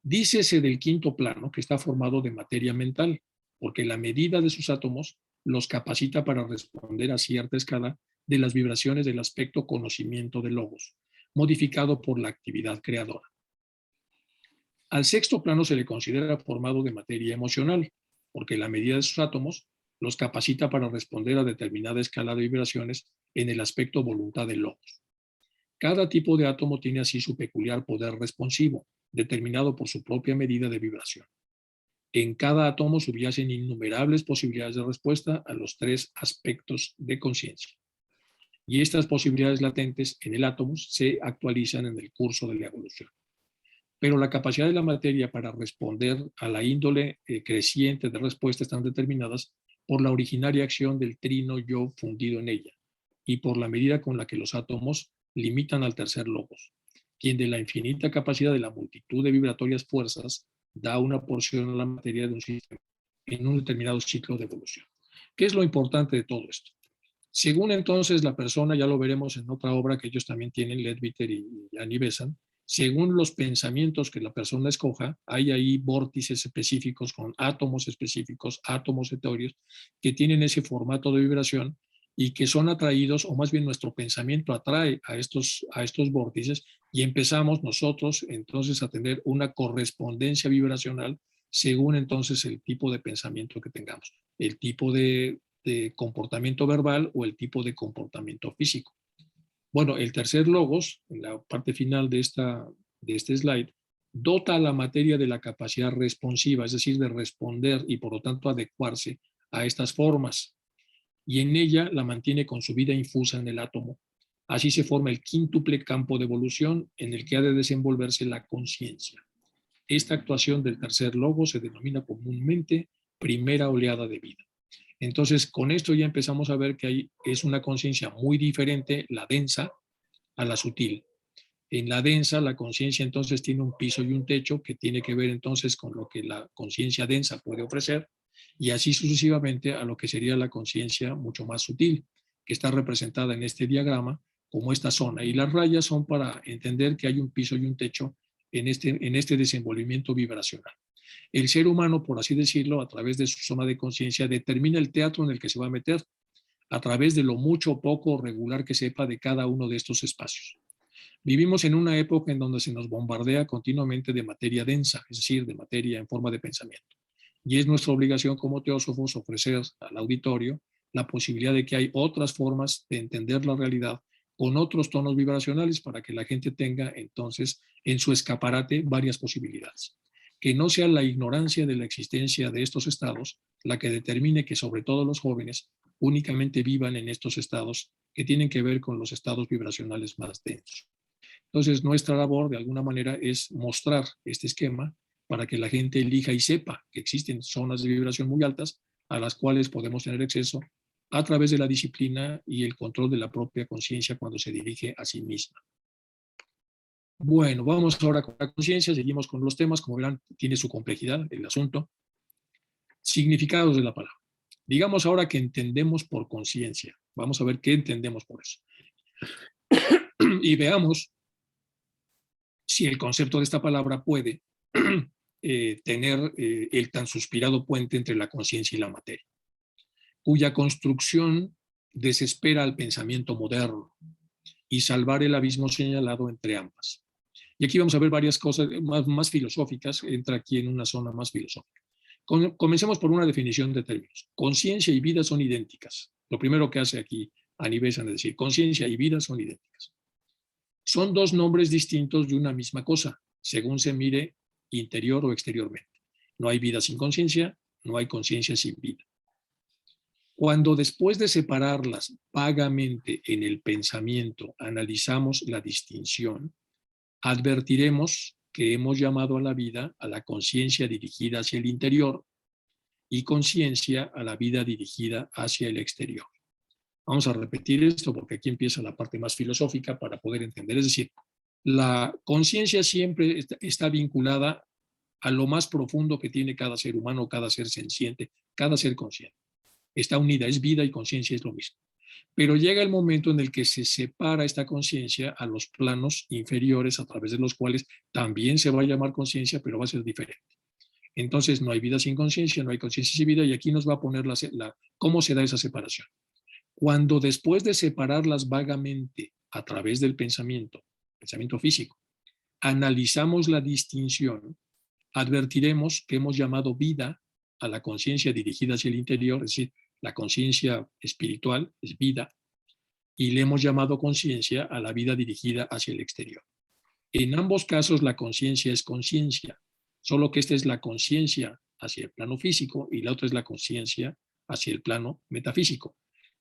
Dícese del 5º plano que está formado de materia mental, porque la medida de sus átomos los capacita para responder a cierta escala de las vibraciones del aspecto conocimiento de logos, modificado por la actividad creadora. Al 6º plano se le considera formado de materia emocional, porque la medida de sus átomos los capacita para responder a determinada escala de vibraciones en el aspecto voluntad de logos. Cada tipo de átomo tiene así su peculiar poder responsivo, determinado por su propia medida de vibración. En cada átomo subyacen innumerables posibilidades de respuesta a los 3 aspectos de conciencia. Y estas posibilidades latentes en el átomo se actualizan en el curso de la evolución. Pero la capacidad de la materia para responder a la índole creciente de respuestas están determinadas por la originaria acción del trino yo fundido en ella y por la medida con la que los átomos limitan al tercer logos, quien de la infinita capacidad de la multitud de vibratorias fuerzas da una porción a la materia de un sistema en un determinado ciclo de evolución. ¿Qué es lo importante de todo esto? Según entonces la persona, ya lo veremos en otra obra que ellos también tienen, Leadbeater y Annie Besant, según los pensamientos que la persona escoja, hay ahí vórtices específicos con átomos específicos, átomos etéreos, que tienen ese formato de vibración y que son atraídos, o más bien nuestro pensamiento atrae a estos vórtices y empezamos nosotros entonces a tener una correspondencia vibracional según entonces el tipo de pensamiento que tengamos, el tipo de comportamiento verbal o el tipo de comportamiento físico. Bueno, el tercer logos, en la parte final de este slide, dota a la materia de la capacidad responsiva, es decir, de responder y por lo tanto adecuarse a estas formas, y en ella la mantiene con su vida infusa en el átomo. Así se forma el quíntuple campo de evolución en el que ha de desenvolverse la conciencia. Esta actuación del tercer logo se denomina comúnmente primera oleada de vida. Entonces, con esto ya empezamos a ver que es una conciencia muy diferente, la densa, a la sutil. En la densa, la conciencia entonces tiene un piso y un techo que tiene que ver entonces con lo que la conciencia densa puede ofrecer, y así sucesivamente a lo que sería la conciencia mucho más sutil, que está representada en este diagrama como esta zona. Y las rayas son para entender que hay un piso y un techo en este desenvolvimiento vibracional. El ser humano, por así decirlo, a través de su zona de conciencia, determina el teatro en el que se va a meter, a través de lo mucho o poco regular que sepa de cada uno de estos espacios. Vivimos en una época en donde se nos bombardea continuamente de materia densa, es decir, de materia en forma de pensamiento. Y es nuestra obligación como teósofos ofrecer al auditorio la posibilidad de que hay otras formas de entender la realidad con otros tonos vibracionales para que la gente tenga entonces en su escaparate varias posibilidades. Que no sea la ignorancia de la existencia de estos estados la que determine que sobre todo los jóvenes únicamente vivan en estos estados que tienen que ver con los estados vibracionales más densos. Entonces, nuestra labor de alguna manera es mostrar este esquema para que la gente elija y sepa que existen zonas de vibración muy altas a las cuales podemos tener acceso a través de la disciplina y el control de la propia conciencia cuando se dirige a sí misma. Bueno, vamos ahora con la conciencia, seguimos con los temas, como verán, tiene su complejidad el asunto. Significados de la palabra. Digamos ahora que entendemos por conciencia. Vamos a ver qué entendemos por eso. Y veamos si el concepto de esta palabra puede tener el tan suspirado puente entre la conciencia y la materia, cuya construcción desespera al pensamiento moderno y salvar el abismo señalado entre ambas. Y aquí vamos a ver varias cosas más filosóficas, entra aquí en una zona más filosófica. Comencemos por una definición de términos. Conciencia y vida son idénticas. Lo primero que hace aquí Aníbal es decir, conciencia y vida son idénticas. Son dos nombres distintos de una misma cosa, según se mire interior o exteriormente. No hay vida sin conciencia, no hay conciencia sin vida. Cuando después de separarlas vagamente en el pensamiento analizamos la distinción, advertiremos que hemos llamado a la vida a la conciencia dirigida hacia el interior y conciencia a la vida dirigida hacia el exterior. Vamos a repetir esto porque aquí empieza la parte más filosófica para poder entender. Es decir, la conciencia siempre está vinculada a lo más profundo que tiene cada ser humano, cada ser senciente, cada ser consciente. Está unida, es vida y conciencia es lo mismo. Pero llega el momento en el que se separa esta conciencia a los planos inferiores a través de los cuales también se va a llamar conciencia, pero va a ser diferente. Entonces no hay vida sin conciencia, no hay conciencia sin vida, y aquí nos va a poner cómo se da esa separación. Cuando después de separarlas vagamente a través del pensamiento físico, analizamos la distinción, advertiremos que hemos llamado vida a la conciencia dirigida hacia el interior, es decir, la conciencia espiritual es vida, y le hemos llamado conciencia a la vida dirigida hacia el exterior. En ambos casos la conciencia es conciencia, solo que esta es la conciencia hacia el plano físico y la otra es la conciencia hacia el plano metafísico.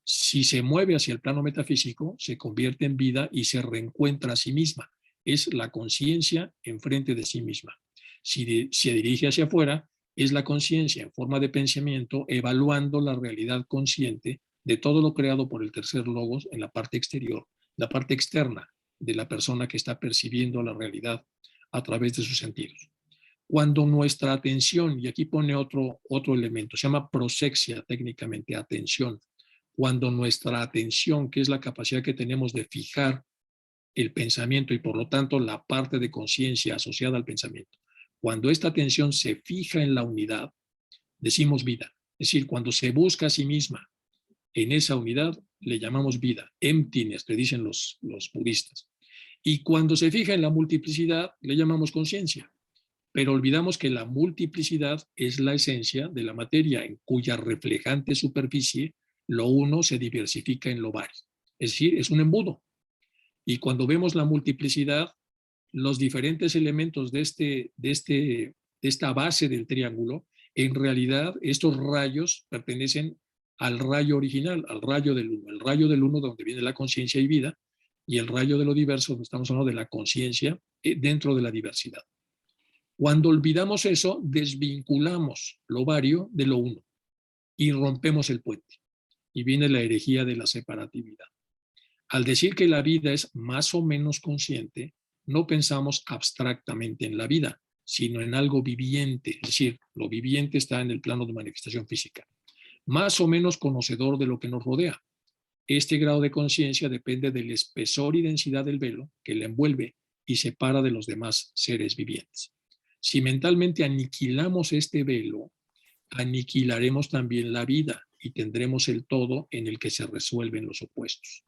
Si se mueve hacia el plano metafísico, se convierte en vida y se reencuentra a sí misma. Es la conciencia enfrente de sí misma. Si se dirige hacia afuera, es la conciencia en forma de pensamiento evaluando la realidad consciente de todo lo creado por el tercer logos en la parte exterior, la parte externa de la persona que está percibiendo la realidad a través de sus sentidos. Cuando nuestra atención, y aquí pone otro elemento, se llama prosexia técnicamente, atención, cuando nuestra atención, que es la capacidad que tenemos de fijar el pensamiento y por lo tanto la parte de conciencia asociada al pensamiento, cuando esta atención se fija en la unidad, decimos vida. Es decir, cuando se busca a sí misma en esa unidad, le llamamos vida, emptiness, le dicen los budistas. Y cuando se fija en la multiplicidad, le llamamos conciencia. pero olvidamos que la multiplicidad es la esencia de la materia, en cuya reflejante superficie lo uno se diversifica en lo vario. Es decir, es un embudo. Y cuando vemos la multiplicidad, los diferentes elementos de esta base del triángulo, en realidad estos rayos pertenecen al rayo original, al rayo del uno. El rayo del uno donde viene la conciencia y vida, y el rayo de lo diverso, donde estamos hablando de la conciencia dentro de la diversidad. Cuando olvidamos eso, desvinculamos lo vario de lo uno y rompemos el puente. Y viene la herejía de la separatividad. Al decir que la vida es más o menos consciente, no pensamos abstractamente en la vida, sino en algo viviente, es decir, lo viviente está en el plano de manifestación física, más o menos conocedor de lo que nos rodea. Este grado de conciencia depende del espesor y densidad del velo que la envuelve y separa de los demás seres vivientes. Si mentalmente aniquilamos este velo, aniquilaremos también la vida y tendremos el todo en el que se resuelven los opuestos.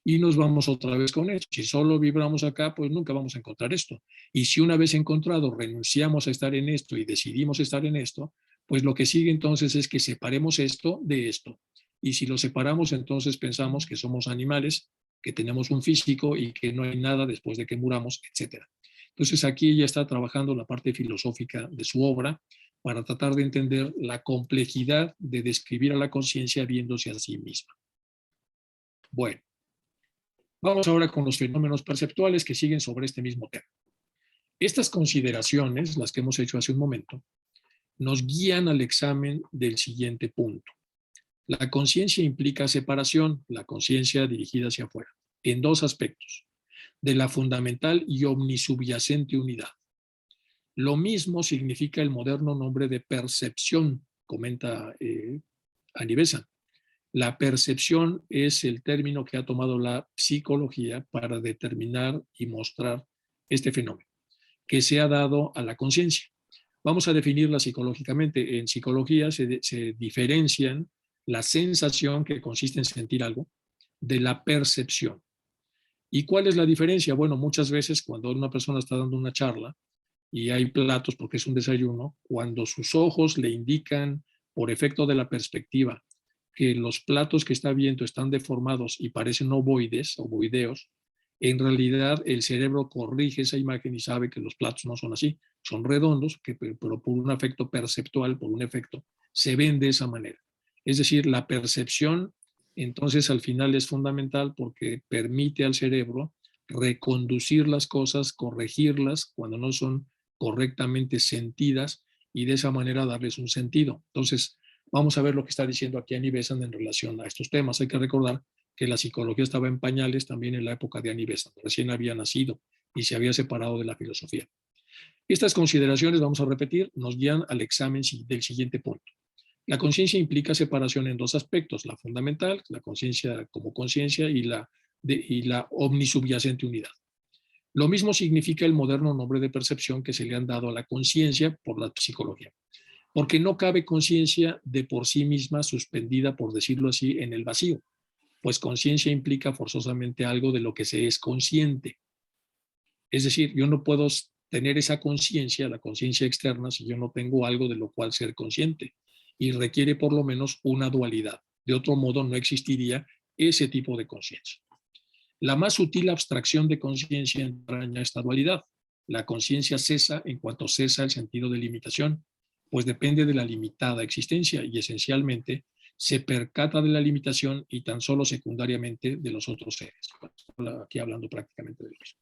Y nos vamos otra vez con esto. Si solo vibramos acá, pues nunca vamos a encontrar esto. Y si una vez encontrado renunciamos a estar en esto y decidimos estar en esto, pues lo que sigue entonces es que separemos esto de esto. Y si lo separamos, entonces pensamos que somos animales, que tenemos un físico y que no hay nada después de que muramos, etc. Entonces aquí ella está trabajando la parte filosófica de su obra para tratar de entender la complejidad de describir a la conciencia viéndose a sí misma. Bueno. Vamos ahora con los fenómenos perceptuales que siguen sobre este mismo tema. Estas consideraciones, las que hemos hecho hace un momento, nos guían al examen del siguiente punto. La conciencia implica separación, la conciencia dirigida hacia afuera, en dos aspectos, de la fundamental y omnisubyacente unidad. Lo mismo significa el moderno nombre de percepción, comenta Annie Besant. La percepción es el término que ha tomado la psicología para determinar y mostrar este fenómeno, que se ha dado a la conciencia. Vamos a definirla psicológicamente. En psicología se diferencian la sensación, que consiste en sentir algo, de la percepción. ¿Y cuál es la diferencia? Bueno, muchas veces cuando una persona está dando una charla y hay platos porque es un desayuno, cuando sus ojos le indican, por efecto de la perspectiva, que los platos que está viendo están deformados y parecen ovoides, ovoideos, en realidad el cerebro corrige esa imagen y sabe que los platos no son así, son redondos, pero por un efecto perceptual, por un efecto, se ven de esa manera. Es decir, la percepción entonces al final es fundamental porque permite al cerebro reconducir las cosas, corregirlas cuando no son correctamente sentidas y de esa manera darles un sentido. Entonces, vamos a ver lo que está diciendo aquí Annie Besant en relación a estos temas. Hay que recordar que la psicología estaba en pañales también en la época de Annie Besant, recién había nacido y se había separado de la filosofía. Estas consideraciones, vamos a repetir, nos guían al examen del siguiente punto. La conciencia implica separación en dos aspectos, la fundamental, la conciencia como conciencia, y la omnisubyacente unidad. Lo mismo significa el moderno nombre de percepción que se le han dado a la conciencia por la psicología, porque no cabe conciencia de por sí misma suspendida, por decirlo así, en el vacío, pues conciencia implica forzosamente algo de lo que se es consciente. Es decir, yo no puedo tener esa conciencia, la conciencia externa, si yo no tengo algo de lo cual ser consciente, y requiere por lo menos una dualidad. De otro modo, no existiría ese tipo de conciencia. La más sutil abstracción de conciencia entraña esta dualidad. La conciencia cesa en cuanto cesa el sentido de limitación, pues depende de la limitada existencia y esencialmente se percata de la limitación y tan solo secundariamente de los otros seres. Aquí hablando prácticamente de lo mismo.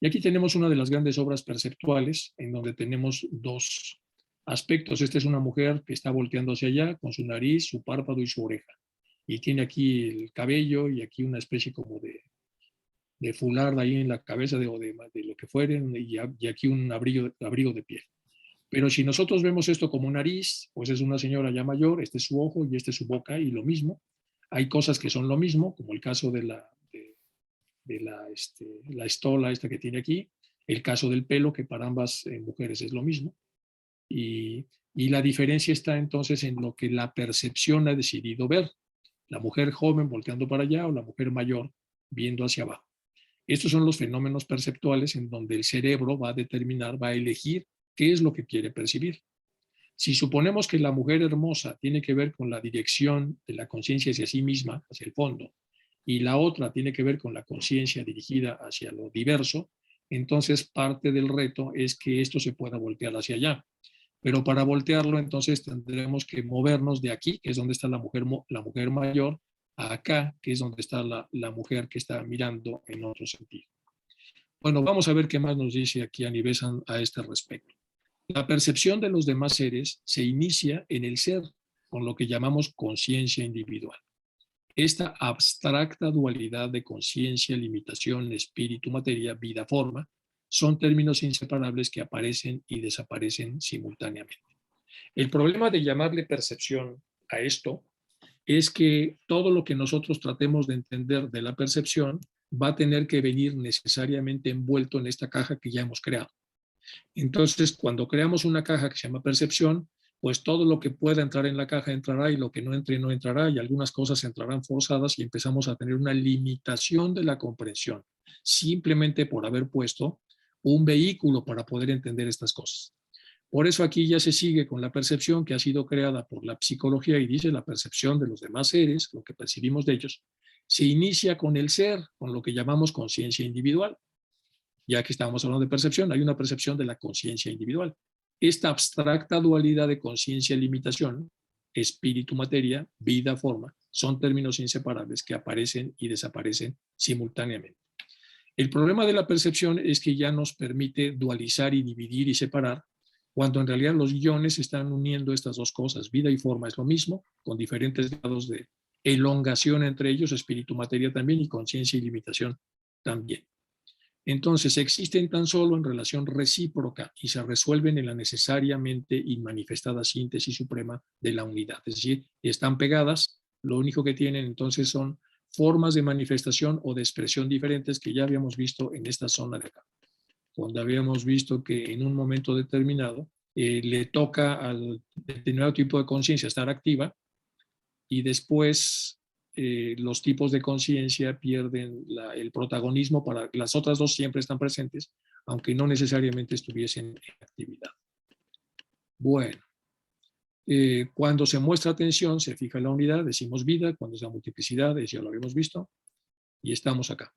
Y aquí tenemos una de las grandes obras perceptuales en donde tenemos dos aspectos. Esta es una mujer que está volteando hacia allá con su nariz, su párpado y su oreja. Y tiene aquí el cabello y aquí una especie como de fular ahí en la cabeza de lo que fueren y aquí un abrigo de piel. Pero si nosotros vemos esto como nariz, pues es una señora ya mayor, este es su ojo y este es su boca y lo mismo. Hay cosas que son lo mismo, como el caso de la estola esta que tiene aquí, el caso del pelo, que para ambas mujeres es lo mismo. Y la diferencia está entonces en lo que la percepción ha decidido ver. La mujer joven volteando para allá o la mujer mayor viendo hacia abajo. Estos son los fenómenos perceptuales en donde el cerebro va a determinar, va a elegir qué es lo que quiere percibir. Si suponemos que la mujer hermosa tiene que ver con la dirección de la conciencia hacia sí misma, hacia el fondo, y la otra tiene que ver con la conciencia dirigida hacia lo diverso, entonces parte del reto es que esto se pueda voltear hacia allá. Pero para voltearlo, entonces tendremos que movernos de aquí, que es donde está la mujer mayor, a acá, que es donde está la mujer que está mirando en otro sentido. Bueno, vamos a ver qué más nos dice aquí Annie Besant a este respecto. La percepción de los demás seres se inicia en el ser, con lo que llamamos conciencia individual. Esta abstracta dualidad de conciencia, limitación, espíritu, materia, vida, forma, son términos inseparables que aparecen y desaparecen simultáneamente. El problema de llamarle percepción a esto es que todo lo que nosotros tratemos de entender de la percepción va a tener que venir necesariamente envuelto en esta caja que ya hemos creado. Entonces, cuando creamos una caja que se llama percepción, pues todo lo que pueda entrar en la caja entrará y lo que no entre no entrará y algunas cosas entrarán forzadas y empezamos a tener una limitación de la comprensión, simplemente por haber puesto un vehículo para poder entender estas cosas. Por eso aquí ya se sigue con la percepción que ha sido creada por la psicología y dice la percepción de los demás seres, lo que percibimos de ellos, se inicia con el ser, con lo que llamamos conciencia individual. Ya que estamos hablando de percepción, hay una percepción de la conciencia individual. Esta abstracta dualidad de conciencia-limitación, espíritu-materia, vida-forma, son términos inseparables que aparecen y desaparecen simultáneamente. El problema de la percepción es que ya nos permite dualizar y dividir y separar, cuando en realidad los guiones están uniendo estas dos cosas. Vida y forma es lo mismo, con diferentes grados de elongación entre ellos, espíritu-materia también y conciencia y limitación también. Entonces, existen tan solo en relación recíproca y se resuelven en la necesariamente inmanifestada síntesis suprema de la unidad. Es decir, están pegadas, lo único que tienen entonces son formas de manifestación o de expresión diferentes que ya habíamos visto en esta zona de acá, donde habíamos visto que en un momento determinado le toca al determinado tipo de conciencia estar activa y después los tipos de conciencia pierden el protagonismo para las otras dos siempre están presentes, aunque no necesariamente estuviesen en actividad. Bueno, cuando se muestra atención, se fija la unidad, decimos vida, cuando es la multiplicidad, ya lo habíamos visto, y estamos acá.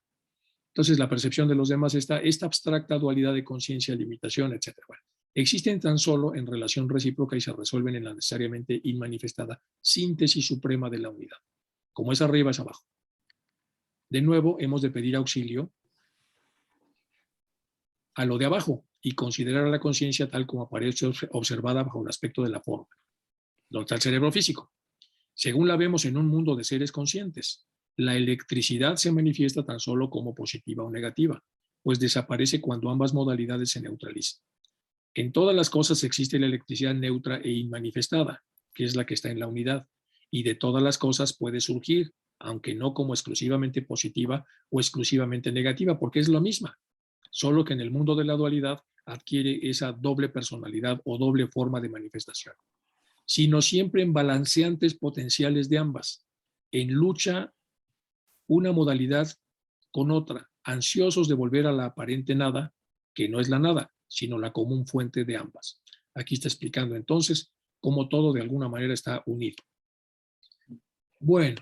Entonces, la percepción de los demás está esta abstracta dualidad de conciencia, limitación, etc. Bueno, existen tan solo en relación recíproca y se resuelven en la necesariamente inmanifestada síntesis suprema de la unidad. Como es arriba, es abajo. De nuevo, hemos de pedir auxilio a lo de abajo y considerar a la conciencia tal como aparece observada bajo el aspecto de la forma, donde está el cerebro físico. Según la vemos en un mundo de seres conscientes, la electricidad se manifiesta tan solo como positiva o negativa, pues desaparece cuando ambas modalidades se neutralizan. En todas las cosas existe la electricidad neutra e inmanifestada, que es la que está en la unidad, y de todas las cosas puede surgir, aunque no como exclusivamente positiva o exclusivamente negativa, porque es lo misma, solo que en el mundo de la dualidad adquiere esa doble personalidad o doble forma de manifestación, sino siempre en balanceantes potenciales de ambas, en lucha una modalidad con otra, ansiosos de volver a la aparente nada, que no es la nada, sino la común fuente de ambas. Aquí está explicando entonces cómo todo de alguna manera está unido. Bueno,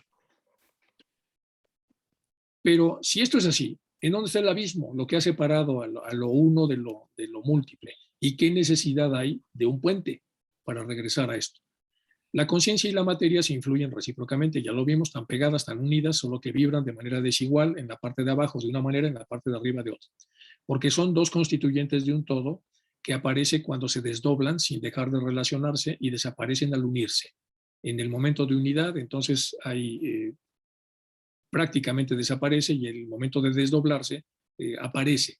pero si esto es así, ¿en dónde está el abismo? Lo que ha separado a lo uno de lo múltiple. ¿Y qué necesidad hay de un puente para regresar a esto? La conciencia y la materia se influyen recíprocamente, ya lo vimos, están pegadas, están unidas, solo que vibran de manera desigual en la parte de abajo de una manera, en la parte de arriba de otra, porque son dos constituyentes de un todo que aparece cuando se desdoblan sin dejar de relacionarse y desaparecen al unirse. En el momento de unidad, entonces prácticamente desaparece y en el momento de desdoblarse aparece.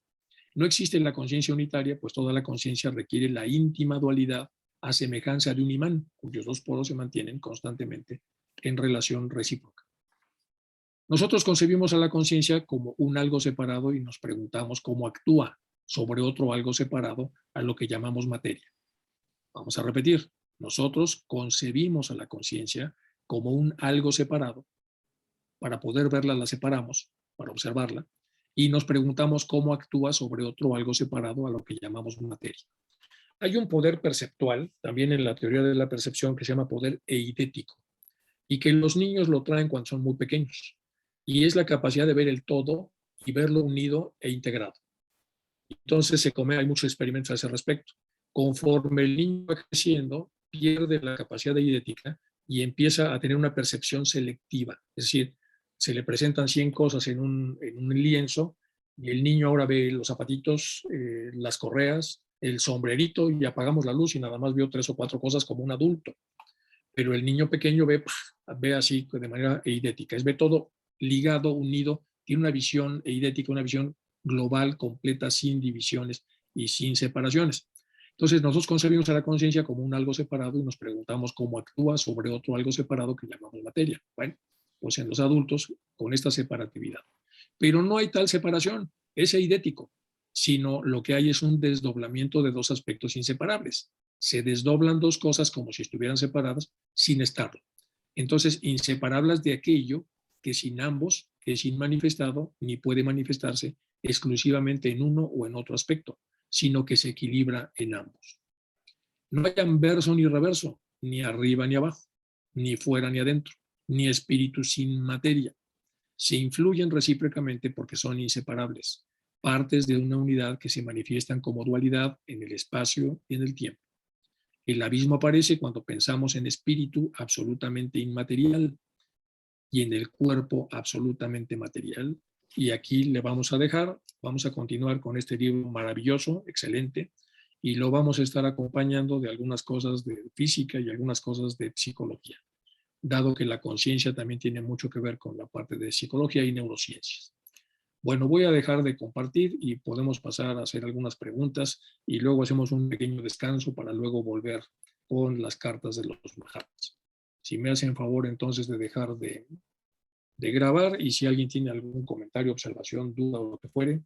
No existe la conciencia unitaria, pues toda la conciencia requiere la íntima dualidad a semejanza de un imán, cuyos dos polos se mantienen constantemente en relación recíproca. Nosotros concebimos a la conciencia como un algo separado y nos preguntamos cómo actúa sobre otro algo separado a lo que llamamos materia. Vamos a repetir, nosotros concebimos a la conciencia como un algo separado. Para poder verla la separamos, para observarla, y nos preguntamos cómo actúa sobre otro algo separado a lo que llamamos materia. Hay un poder perceptual, también en la teoría de la percepción, que se llama poder eidético, y que los niños lo traen cuando son muy pequeños. Y es la capacidad de ver el todo y verlo unido e integrado. Entonces hay muchos experimentos a ese respecto. Conforme el niño va creciendo, pierde la capacidad eidética y empieza a tener una percepción selectiva. Es decir, se le presentan 100 cosas en un lienzo y el niño ahora ve los zapatitos, las correas, el sombrerito y apagamos la luz y nada más vio 3 o 4 cosas como un adulto. Pero el niño pequeño ve así de manera eidética, ve todo ligado, unido, tiene una visión eidética, una visión global, completa, sin divisiones y sin separaciones. Entonces nosotros concebimos a la conciencia como un algo separado y nos preguntamos cómo actúa sobre otro algo separado que llamamos materia. Bueno, pues en los adultos con esta separatividad. Pero no hay tal separación, es eidético, sino lo que hay es un desdoblamiento de 2 aspectos inseparables. Se desdoblan 2 cosas como si estuvieran separadas sin estarlo. Entonces, inseparables de aquello que sin ambos es inmanifestado ni puede manifestarse exclusivamente en uno o en otro aspecto, sino que se equilibra en ambos. No hay anverso ni reverso, ni arriba ni abajo, ni fuera ni adentro, ni espíritu sin materia. Se influyen recíprocamente porque son inseparables, partes de una unidad que se manifiestan como dualidad en el espacio y en el tiempo. El abismo aparece cuando pensamos en espíritu absolutamente inmaterial y en el cuerpo absolutamente material. Y aquí le vamos a dejar, vamos a continuar con este libro maravilloso, excelente, y lo vamos a estar acompañando de algunas cosas de física y algunas cosas de psicología, dado que la conciencia también tiene mucho que ver con la parte de psicología y neurociencias. Bueno, voy a dejar de compartir y podemos pasar a hacer algunas preguntas y luego hacemos un pequeño descanso para luego volver con las cartas de los Mahatmas. Si me hacen favor entonces de dejar de grabar y si alguien tiene algún comentario, observación, duda o lo que fuere,